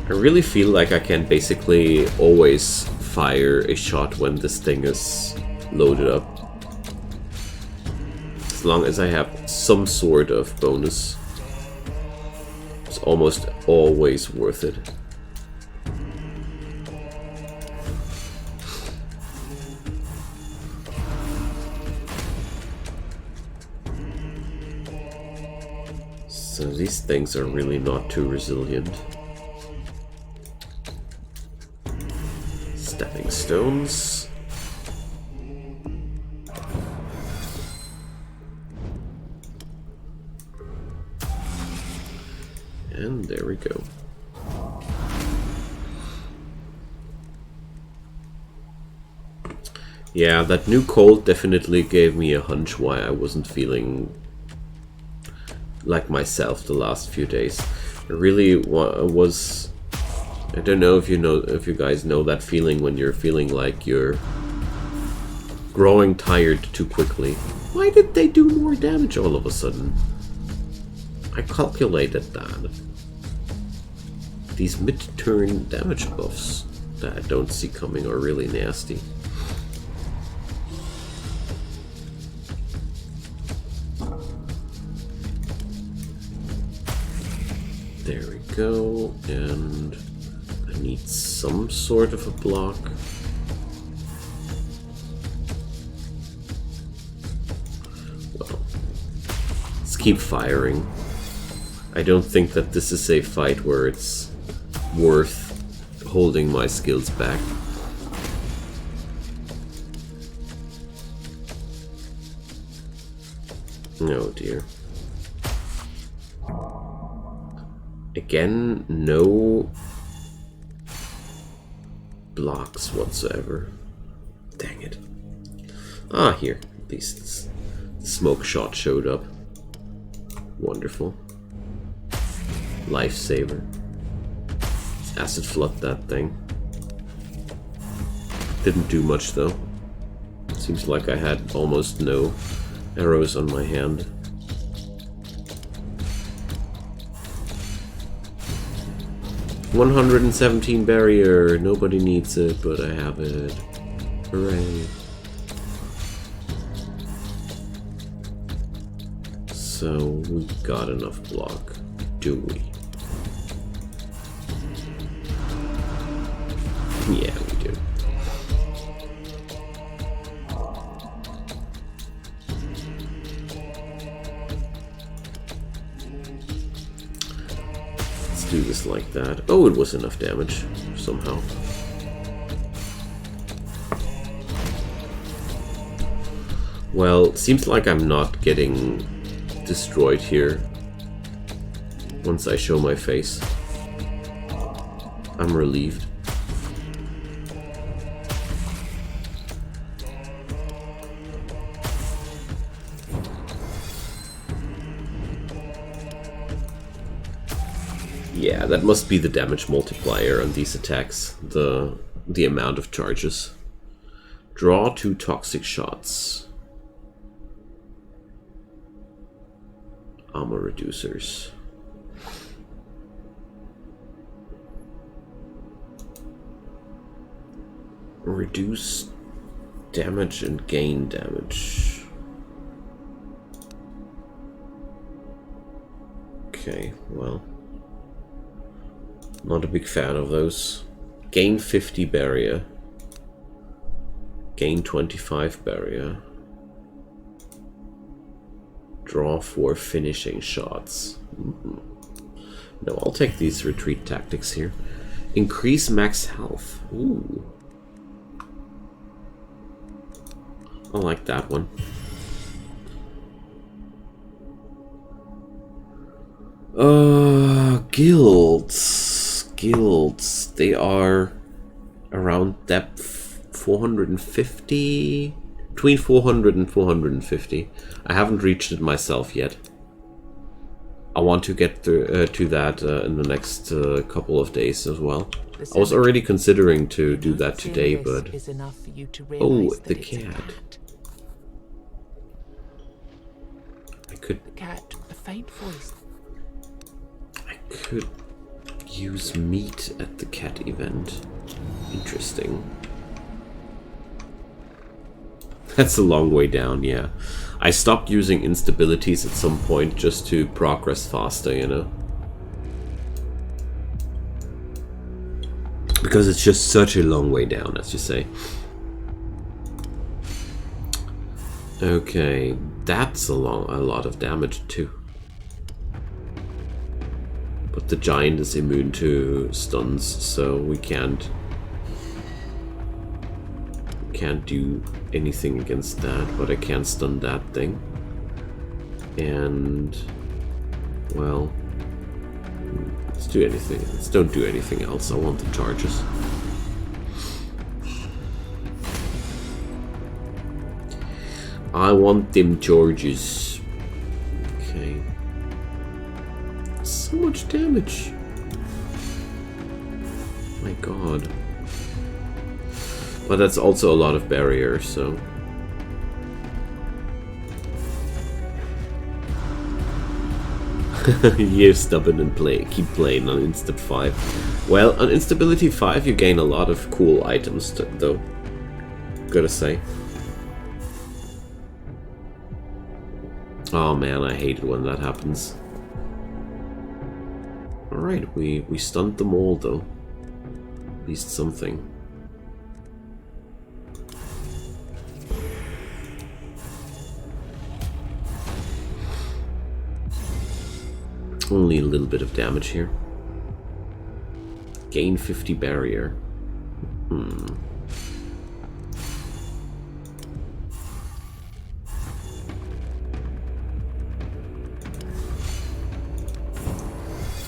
I really feel like I can basically always fire a shot when this thing is loaded up. As long as I have some sort of bonus, it's almost always worth it. So these things are really not too resilient. Stepping stones. And there we go. Yeah, that new cold definitely gave me a hunch why I wasn't feeling like myself the last few days. I really was... I don't know if you guys know that feeling when you're feeling like you're growing tired too quickly. Why did they do more damage all of a sudden? I calculated that. These mid-turn damage buffs that I don't see coming are really nasty. There we go, and I need some sort of a block. Well, let's keep firing. I don't think that this is a fight where it's worth holding my skills back. Oh dear. Again, no blocks whatsoever. Dang it. Ah, here. At least the smoke shot showed up. Wonderful. Lifesaver. Let's acid flood that thing. Didn't do much though. Seems like I had almost no arrows on my hand. $117 barrier. Nobody needs it, but I have it. Hooray. So we got enough block, do we? Yeah, we do. Let's do this like that. Oh, it was enough damage somehow. Well, seems like I'm not getting destroyed here once I show my face. I'm relieved. Yeah, that must be the damage multiplier on these attacks, the amount of charges. Draw 2 toxic shots. Armor reducers. Reduce damage and gain damage. Okay, well, not a big fan of those. Gain 50 barrier. Gain 25 barrier. Draw 4 finishing shots. No, I'll take these retreat tactics here. Increase max health. Ooh. I like that one. Guilds. Guilds. They are around depth 450. Between 400 and 450. I haven't reached it myself yet. I want to get to that in the next couple of days as well. I was already considering to do that today, but... Oh, the cat. I could... The cat, a faint voice. I could use meat at the cat event. Interesting. That's a long way down, yeah. I stopped using instabilities at some point just to progress faster, you know? Because it's just such a long way down, as you say. Okay, that's a lot of damage too. But the giant is immune to stuns, so we can't can't do anything against that, but I can stun that thing. And, well, let's do anything. Let's don't do anything else. I want the charges. I want them charges. Okay. So much damage. My god. But that's also a lot of barrier, so... You're stubborn and keep playing on Insta 5. Well, on Instability 5 you gain a lot of cool items, though. Gotta say. Oh man, I hate it when that happens. Alright, we stunned them all, though. At least something. Only a little bit of damage here. Gain 50 barrier.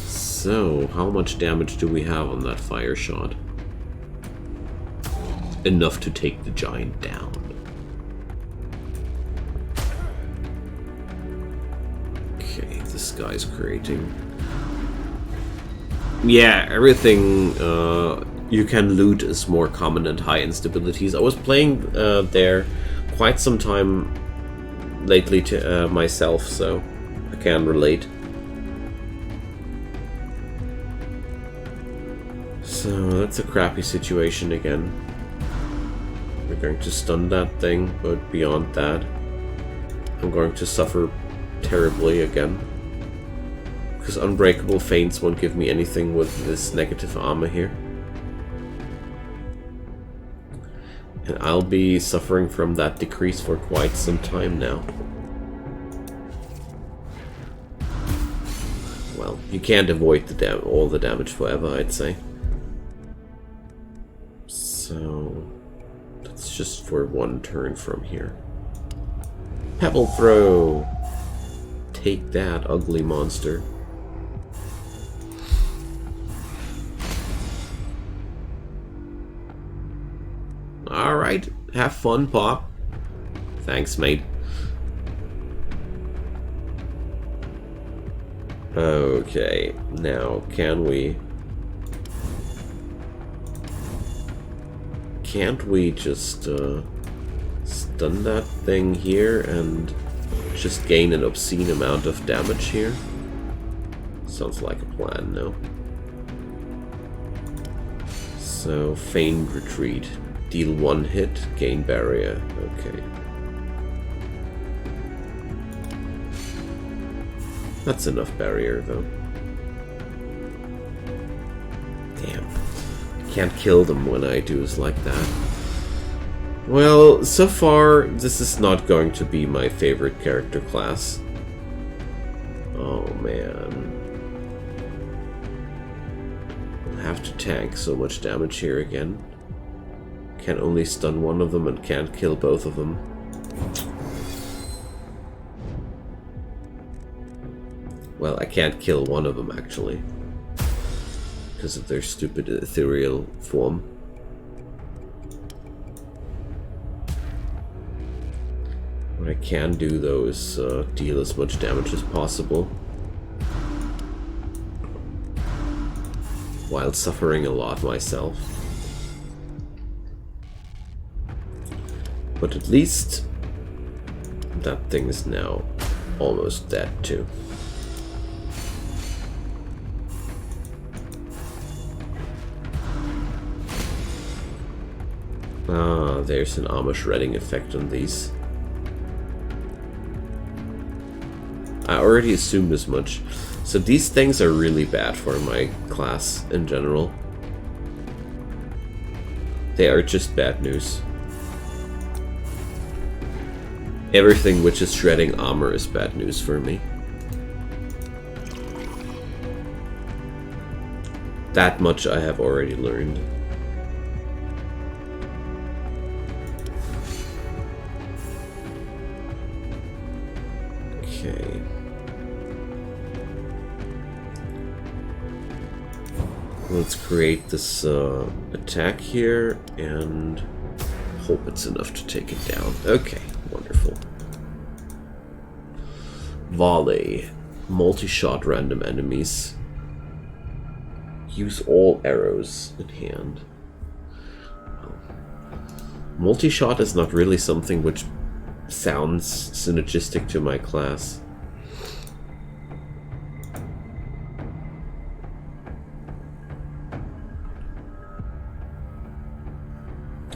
So, how much damage do we have on that fire shot? Enough to take the giant down. Okay, this guy's creating... Yeah, everything you can loot is more common at high instabilities. I was playing there quite some time lately to myself, so I can relate. So that's a crappy situation again. We're going to stun that thing, but beyond that, I'm going to suffer terribly again. Because Unbreakable Feints won't give me anything with this negative armor here. And I'll be suffering from that decrease for quite some time now. Well, you can't avoid the all the damage forever, I'd say. So, that's just for one turn from here. Pebble Throw! Take that, ugly monster. Alright, have fun, Pop. Thanks, mate. Okay, now can we... Can't we just stun that thing here and just gain an obscene amount of damage here? Sounds like a plan, no? So, Feigned Retreat. Deal 1 hit, gain barrier. Okay. That's enough barrier, though. Damn. Can't kill them when I do is like that. Well, so far, this is not going to be my favorite character class. Oh, man. I'll have to tank so much damage here again. Can only stun one of them and can't kill both of them. Well, I can't kill one of them, actually. Because of their stupid ethereal form. What I can do, though, is deal as much damage as possible. While suffering a lot myself. But at least that thing is now almost dead too. Ah, there's an armor shredding effect on these. I already assumed as much. So these things are really bad for my class in general. They are just bad news. Everything which is shredding armor is bad news for me. That much I have already learned. Let's create this attack here and hope it's enough to take it down. Okay, wonderful. Volley. Multi-shot random enemies. Use all arrows in hand. Multi-shot is not really something which sounds synergistic to my class.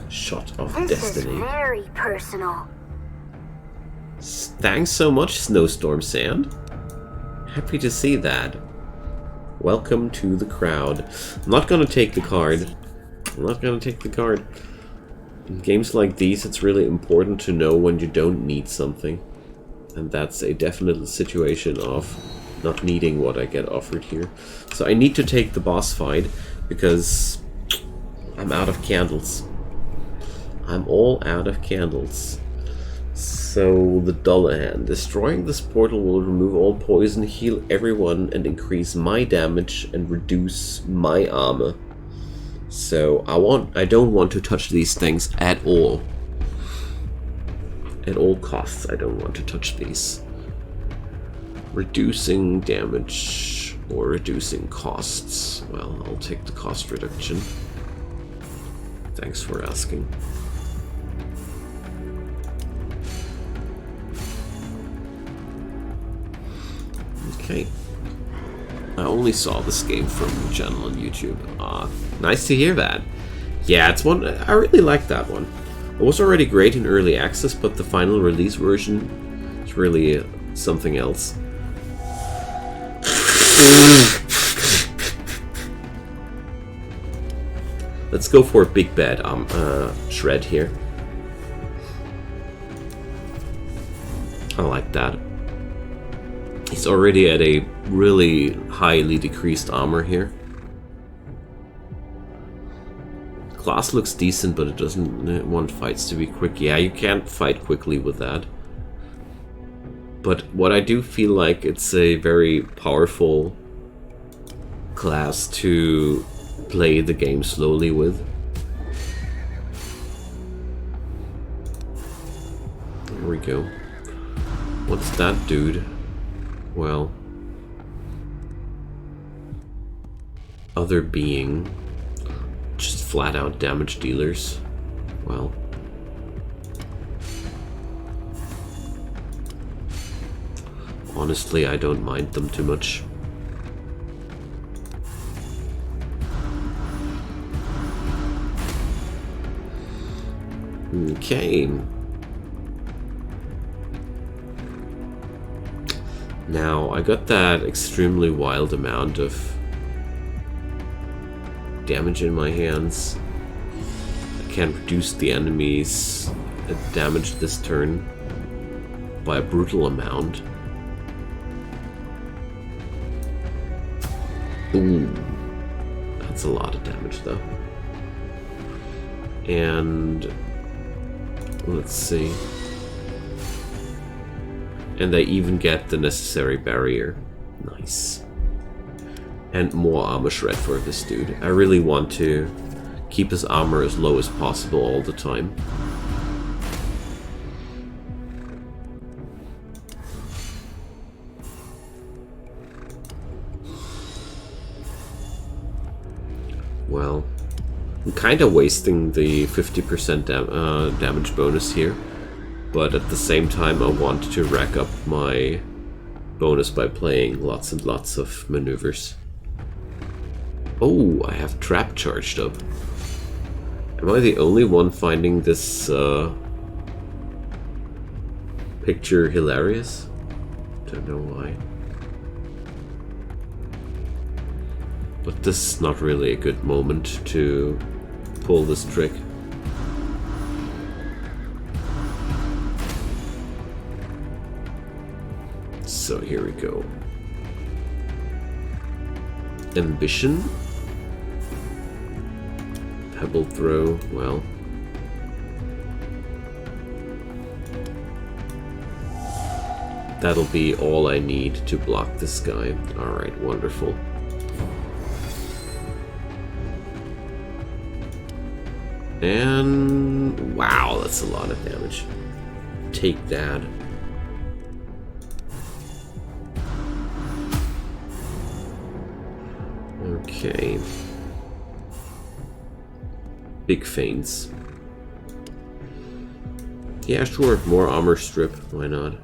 Shot of This Destiny. is very personal. Thanks so much, Snowstorm Sand. Happy to see that. Welcome to the crowd. I'm not gonna take the card. In games like these, it's really important to know when you don't need something. And that's a definite situation of not needing what I get offered here. So I need to take the boss fight because I'm out of candles. I'm all out of candles. So the Dullahan. Destroying this portal will remove all poison, heal everyone, and increase my damage and reduce my armor. So I don't want to touch these things at all. At all costs, I don't want to touch these. Reducing damage or reducing costs. Well, I'll take the cost reduction. Thanks for asking. Okay. I only saw this game from the channel on YouTube. Nice to hear that. Yeah, it's one I really like that one. It was already great in early access, but the final release version is really something else. Let's go for a big bad shred here. I like that. He's already at a really highly decreased armor here. Class looks decent, but it doesn't want fights to be quick. Yeah, you can't fight quickly with that. But what I do feel like it's a very powerful class to play the game slowly with. Here we go. What's that, dude? Well, other being, just flat out damage dealers. Well, honestly, I don't mind them too much. Okay. Now, I got that extremely wild amount of damage in my hands. I can reduce the enemy's damage this turn by a brutal amount. Ooh, that's a lot of damage though. And let's see. And I even get the necessary barrier. Nice. And more armor shred for this dude. I really want to keep his armor as low as possible all the time. Well, I'm kind of wasting the 50% damage bonus here. But at the same time, I want to rack up my bonus by playing lots and lots of maneuvers. Oh, I have trap charged up. Am I the only one finding this picture hilarious? Don't know why. But this is not really a good moment to pull this trick. So here we go. Ambition. Pebble throw, well. That'll be all I need to block this guy. Alright, wonderful. And wow, that's a lot of damage. Take that. Okay. Big feints. Yeah, sure. More armor strip. Why not?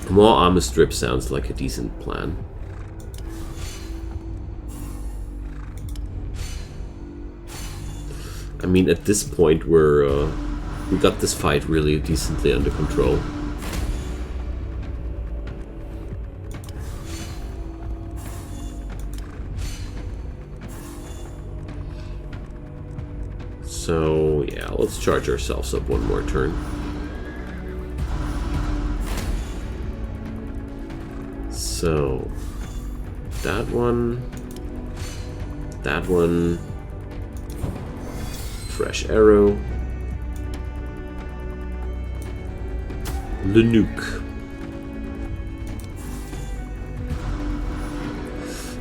More armor strip sounds like a decent plan. I mean, at this point, we got this fight really decently under control. So yeah, let's charge ourselves up one more turn. So, that one, fresh arrow, the nuke.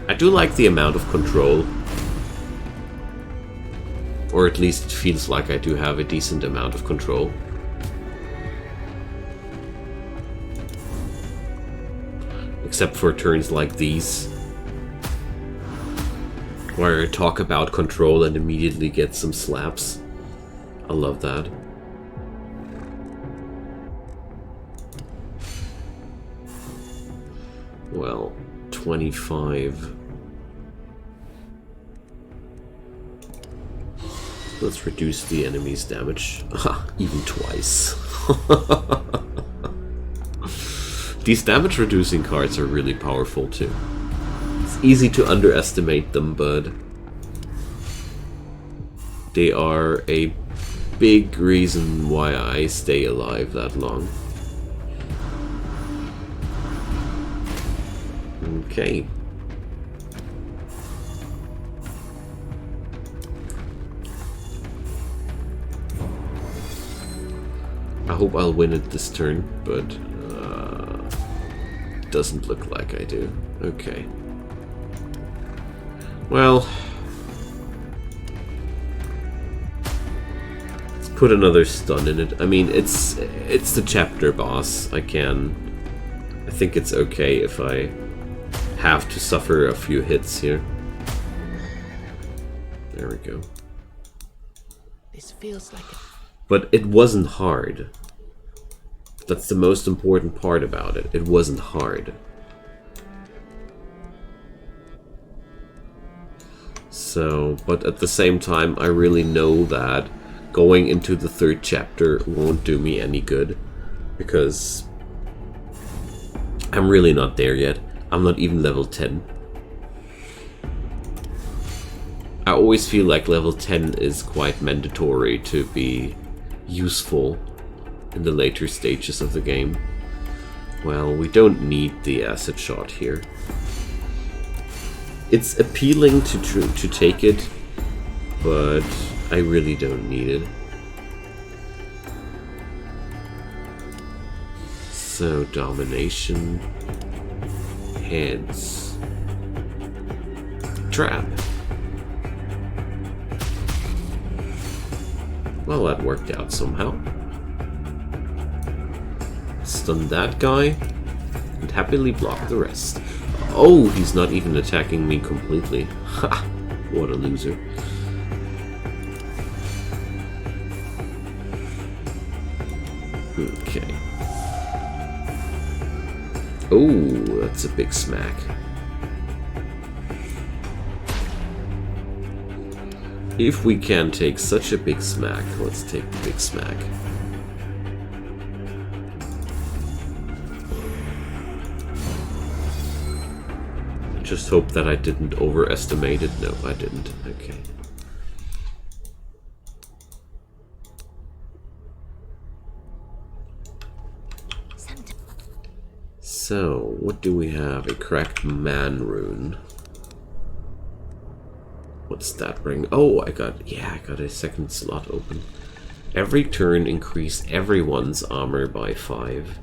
I do like the amount of control, or at least it feels like I do have a decent amount of control. Except for turns like these, where I talk about control and immediately get some slaps. I love that. Well, 25. Let's reduce the enemy's damage. Even twice. These damage reducing cards are really powerful too. It's easy to underestimate them, but they are a big reason why I stay alive that long. Okay. I hope I'll win it this turn, but doesn't look like I do. Okay. Well, let's put another stun in it. I mean, it's the chapter boss. I think it's okay if I have to suffer a few hits here. There we go. This feels like a... But it wasn't hard. That's the most important part about it. It wasn't hard. So, but at the same time, I really know that going into the third chapter won't do me any good. Because I'm really not there yet. I'm not even level 10. I always feel like level 10 is quite mandatory to be useful in the later stages of the game. Well, we don't need the acid shot here. It's appealing to take it, but I really don't need it. So, domination, heads, trap. Well, that worked out somehow. Stun that guy, and happily block the rest. Oh, he's not even attacking me completely. Ha! What a loser. Okay. Oh, that's a big smack. If we can take such a big smack, let's take the big smack. Just hope that I didn't overestimate it. No, I didn't. Okay. So, what do we have? A cracked man rune. What's that bring? Oh, I got a second slot open. Every turn increase everyone's armor by 5.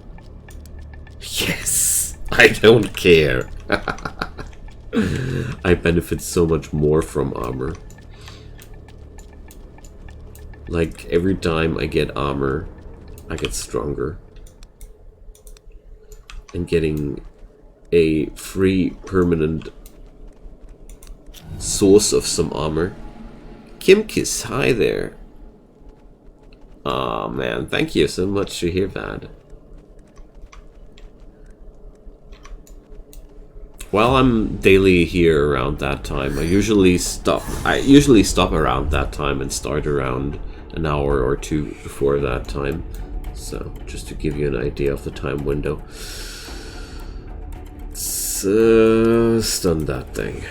Yes! I don't care. I benefit so much more from armor. Like, every time I get armor, I get stronger. And getting a free permanent source of some armor. Kimkis, hi there. Aw, man, thank you so much to hear that. While I'm daily here around that time, I usually stop around that time and start around an hour or two before that time. So, just to give you an idea of the time window. Stun that thing.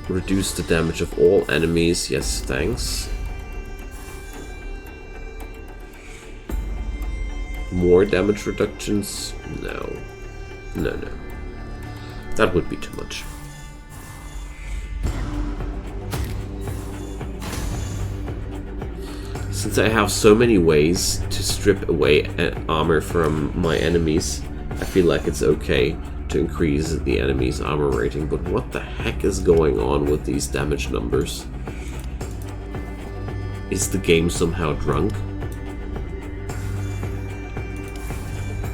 Reduce the damage of all enemies. Yes, thanks. More damage reductions? No. No. That would be too much. Since I have so many ways to strip away armor from my enemies, I feel like it's okay to increase the enemy's armor rating, but what the heck is going on with these damage numbers? Is the game somehow drunk?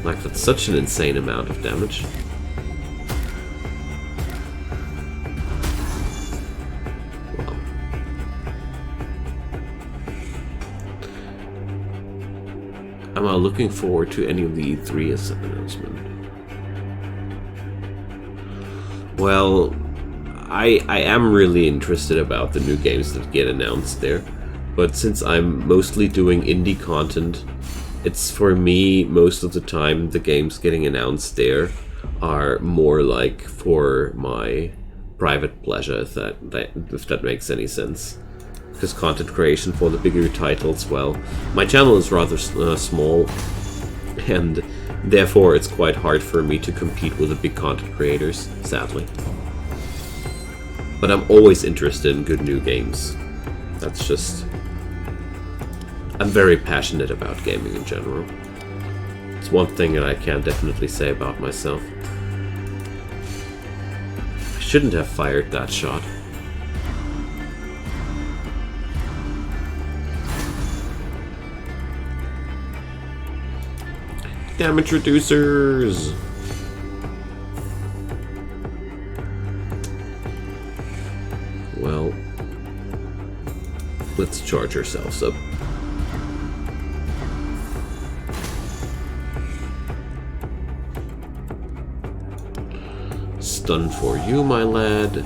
Like, that's such an insane amount of damage. Wow. Am I looking forward to any of the E3 announcement? Well, I am really interested about the new games that get announced there, but since I'm mostly doing indie content, it's for me most of the time the games getting announced there are more like for my private pleasure, if that makes any sense. Because content creation for the bigger titles, well, my channel is rather small, and therefore it's quite hard for me to compete with the big content creators, sadly. But I'm always interested in good new games. That's just... I'm very passionate about gaming in general. It's one thing that I can definitely say about myself. I shouldn't have fired that shot. Damage reducers! Well, let's charge ourselves up. Stun for you, my lad.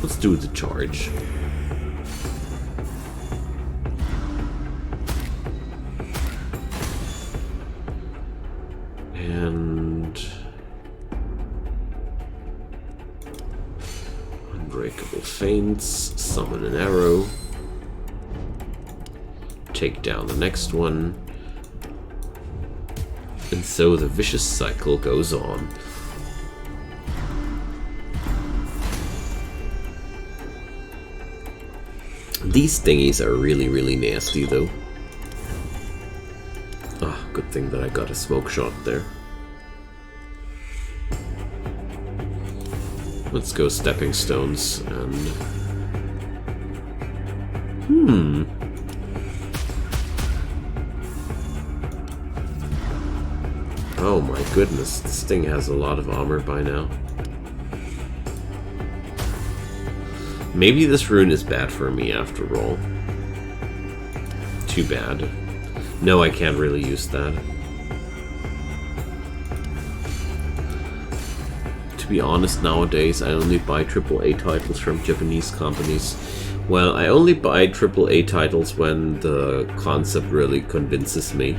Let's do the charge. And... Unbreakable Feints, summon an arrow. Take down the next one. And so the vicious cycle goes on. These thingies are really, really nasty though. Ah, good thing that I got a smoke shot there. Let's go stepping stones and... Oh my goodness, this thing has a lot of armor by now. Maybe this rune is bad for me after all. Too bad. No, I can't really use that. To be honest, nowadays I only buy AAA titles from Japanese companies. Well, I only buy AAA titles when the concept really convinces me.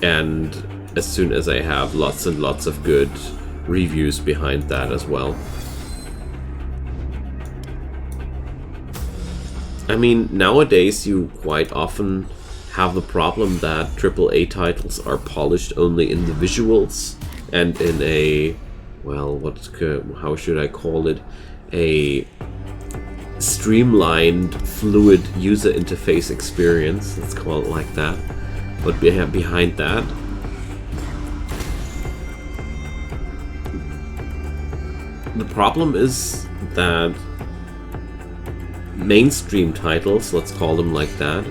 And as soon as I have lots and lots of good reviews behind that as well. I mean, nowadays you quite often have the problem that AAA titles are polished only in the visuals and in a, well, how should I call it? A streamlined, fluid user interface experience. Let's call it like that. But behind that, the problem is that mainstream titles, let's call them like that,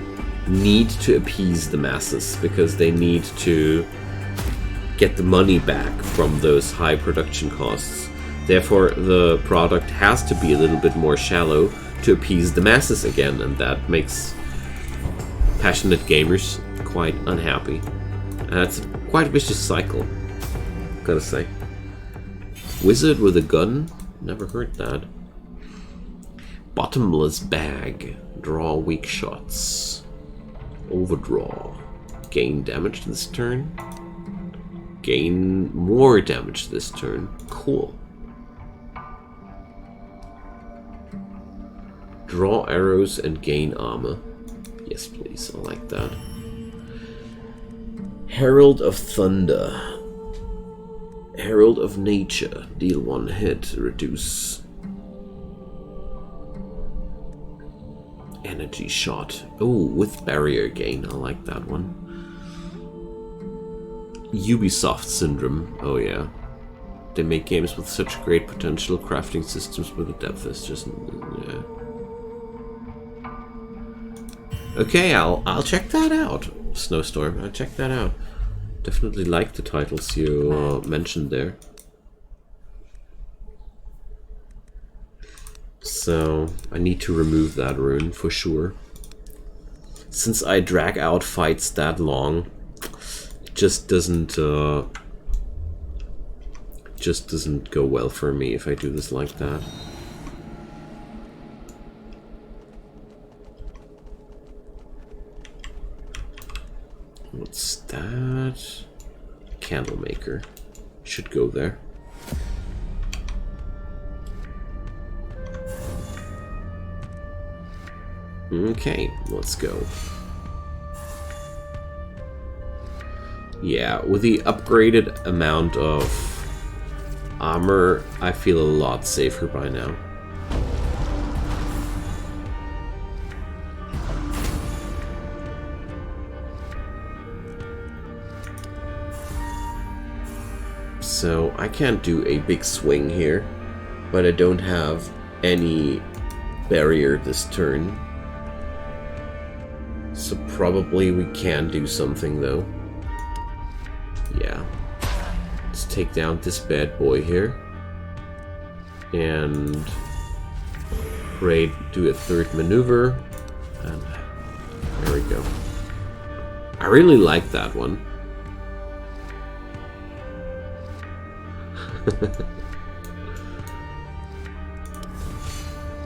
need to appease the masses because they need to get the money back from those high production costs. Therefore, the product has to be a little bit more shallow to appease the masses again, and that makes passionate gamers quite unhappy. And it's a quite vicious cycle, gotta say. Wizard with a gun? Never heard that. Bottomless bag. Draw weak shots. Overdraw. Gain damage this turn. Gain more damage this turn. Cool. Draw arrows and gain armor. Yes, please. I like that. Herald of Thunder. Herald of Nature. Deal 1 hit. Reduce energy shot. Oh, with barrier gain. I like that one. Ubisoft Syndrome. Oh yeah. They make games with such great potential. Crafting systems, but the depth is just... yeah. Okay, I'll check that out. Snowstorm. I'll check that out. Definitely like the titles you mentioned there. So I need to remove that rune for sure. Since I drag out fights that long, it just doesn't go well for me if I do this like that. What's that? Candle maker. Should go there. Okay, let's go. Yeah, with the upgraded amount of armor, I feel a lot safer by now. So I can't do a big swing here, but I don't have any barrier this turn. So probably we can do something though. Yeah. Let's take down this bad boy here. And do a third maneuver. And there we go. I really like that one.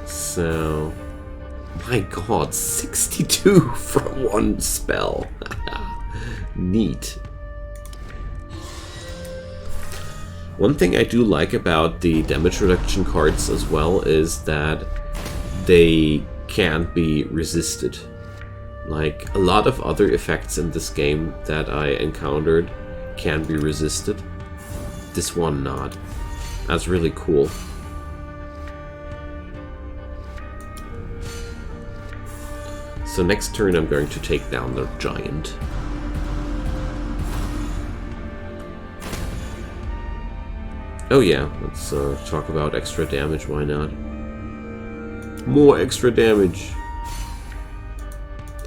So, my god, 62 from one spell. Neat. One thing I do like about the damage reduction cards as well is that they can't be resisted. Like, a lot of other effects in this game that I encountered can be resisted. This one not. That's really cool. So next turn I'm going to take down the giant. Oh yeah, let's talk about extra damage, why not? More extra damage!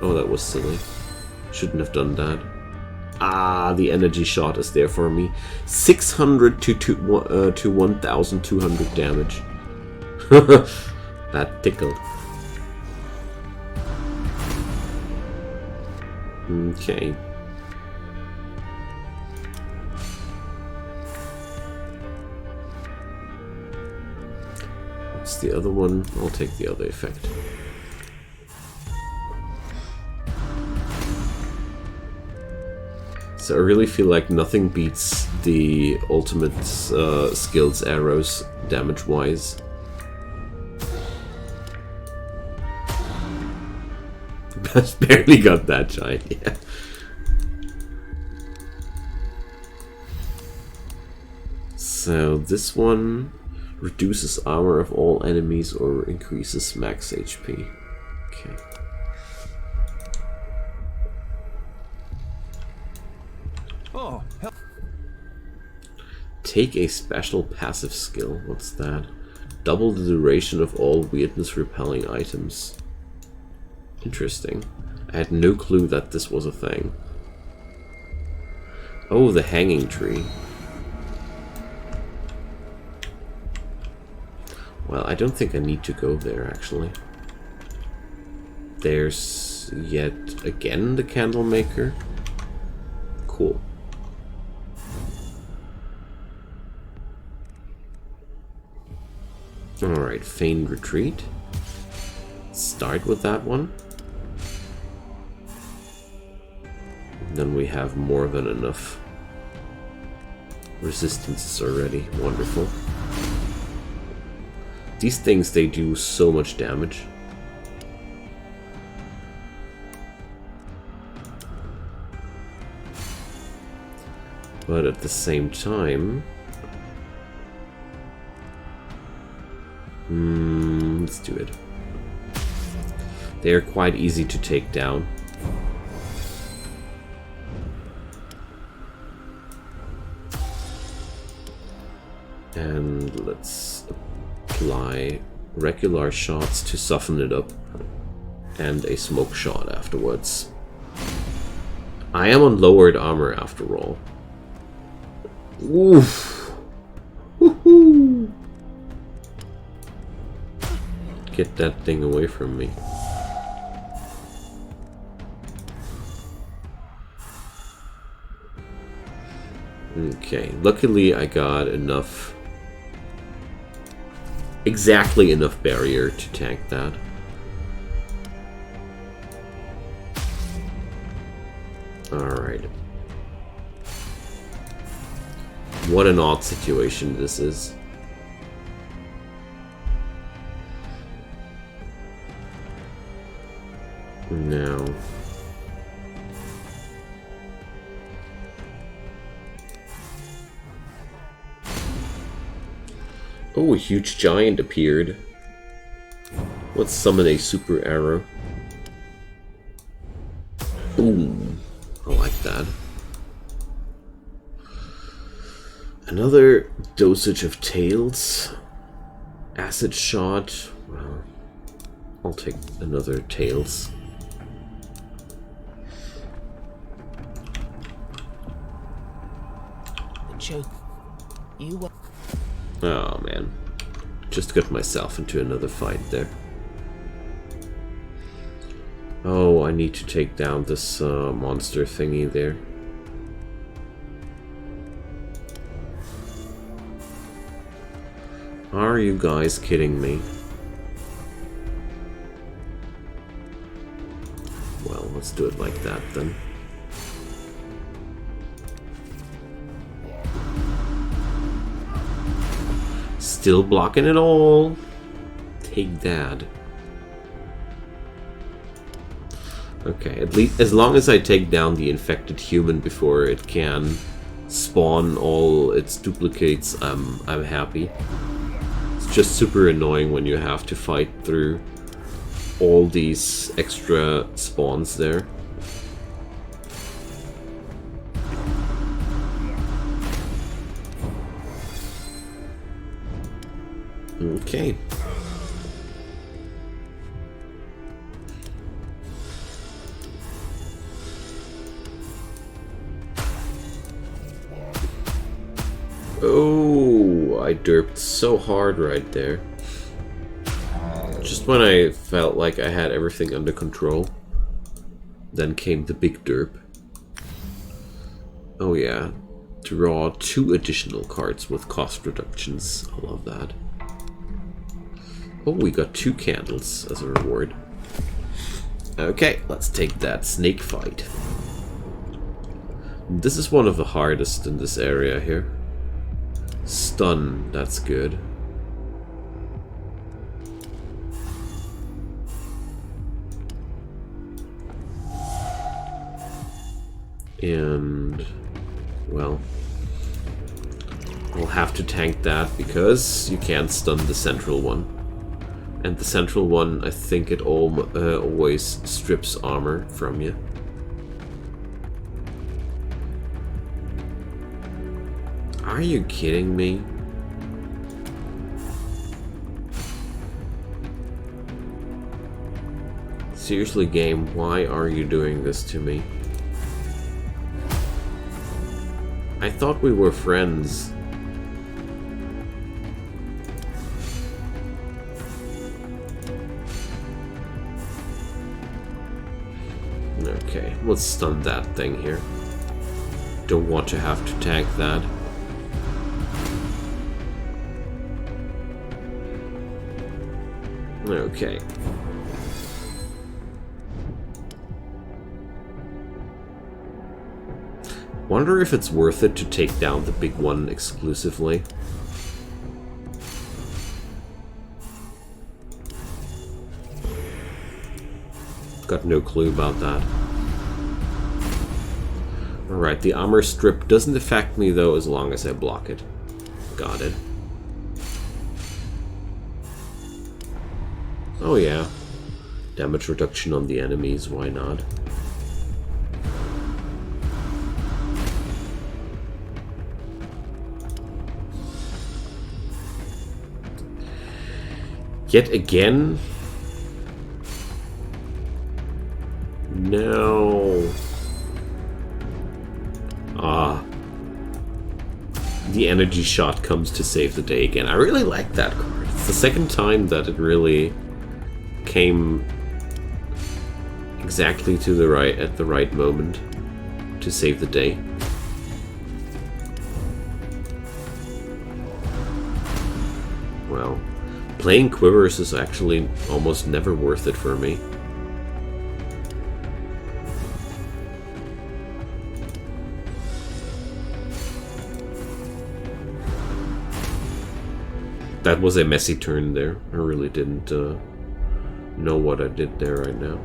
Oh, that was silly. Shouldn't have done that. Ah, the energy shot is there for me. 600 to 1,200 damage. That tickled. Okay. What's the other one? I'll take the other effect. So I really feel like nothing beats the ultimate skills arrows damage-wise. Just barely got that giant, yeah. So this one Reduces armor of all enemies or increases max HP. Okay. Oh, hell. Take a special passive skill. What's that? Double the duration of all weirdness repelling items. Interesting. I had no clue that this was a thing. Oh, the hanging tree. Well, I don't think I need to go there, actually. There's yet again the candle maker. Cool. Alright, feigned retreat. Start with that one. Then we have more than enough resistances already. Wonderful. These things, they do so much damage. But at the same time... let's do it. They are quite easy to take down. And let's apply regular shots to soften it up. And a smoke shot afterwards. I am on lowered armor after all. Oof. Woohoo! Get that thing away from me. Okay, luckily I got enough, exactly enough barrier to tank that. Alright. What an odd situation this is. Now... oh, a huge giant appeared. Let's summon a super arrow. Ooh, I like that. Another dosage of tails. Acid shot. Well, I'll take another tails. The choke. You were. Oh man, just got myself into another fight there. Oh, I need to take down this monster thingy there. Are you guys kidding me? Well, let's do it like that then. Still blocking it all. Take that. Okay, at least as long as I take down the infected human before it can spawn all its duplicates, I'm happy. It's just super annoying when you have to fight through all these extra spawns there. Okay. Oh, I derped so hard right there. Just when I felt like I had everything under control, then came the big derp. Oh yeah, draw 2 additional cards with cost reductions. I love that. Oh, we got 2 candles as a reward. Okay, let's take that snake fight. This is one of the hardest in this area here. Stun, that's good. And, well, We'll have to tank that because you can't stun the central one. And the central one, I think it always strips armor from you. Are you kidding me? Seriously, game, why are you doing this to me? I thought we were friends. Okay, let's stun that thing here. Don't want to have to tank that. Okay. Wonder if it's worth it to take down the big one exclusively. Got no clue about that. Alright, the armor strip doesn't affect me though as long as I block it. Got it. Oh yeah. Damage reduction on the enemies, why not? Yet again? No. Ah. The energy shot comes to save the day again. I really like that card. It's the second time that it really came exactly to the right at the right moment to save the day. Well, playing Quivers is actually almost never worth it for me. That was a messy turn there. I really didn't know what I did there right now.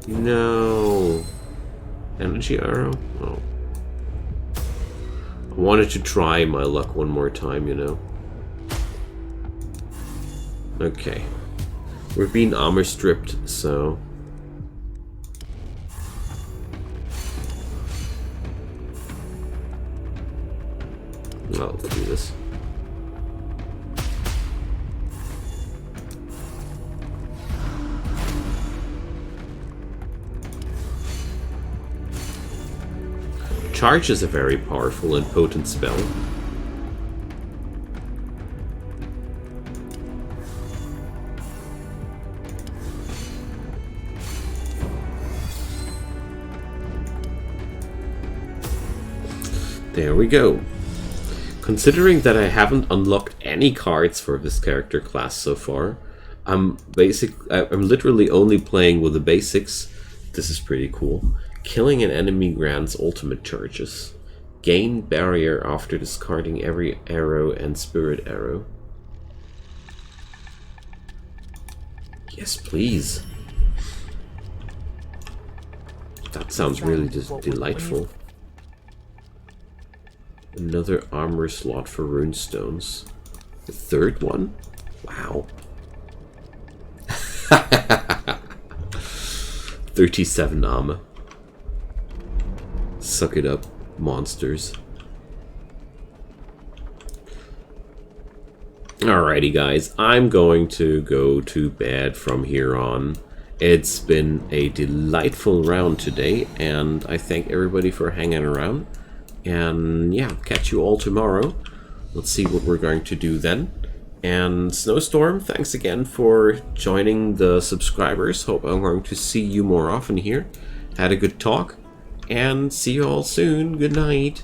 No. Energy arrow? Oh. I wanted to try my luck one more time, you know. Okay. We're being armor stripped, so... Well, let's do this. Charge is a very powerful and potent spell. There we go. Considering that I haven't unlocked any cards for this character class so far, I'm literally only playing with the basics. This is pretty cool. Killing an enemy grants ultimate charges. Gain barrier after discarding every arrow and spirit arrow. Yes, please. That sounds really delightful. Another armor slot for runestones. The third one? Wow. 37 armor. Suck it up, monsters. Alrighty guys, I'm going to go to bed from here on. It's been a delightful round today, and I thank everybody for hanging around. And yeah, catch you all tomorrow. Let's see what we're going to do then. And Snowstorm, thanks again for joining the subscribers. Hope I'm going to see you more often here. Had a good talk. And see you all soon. Good night.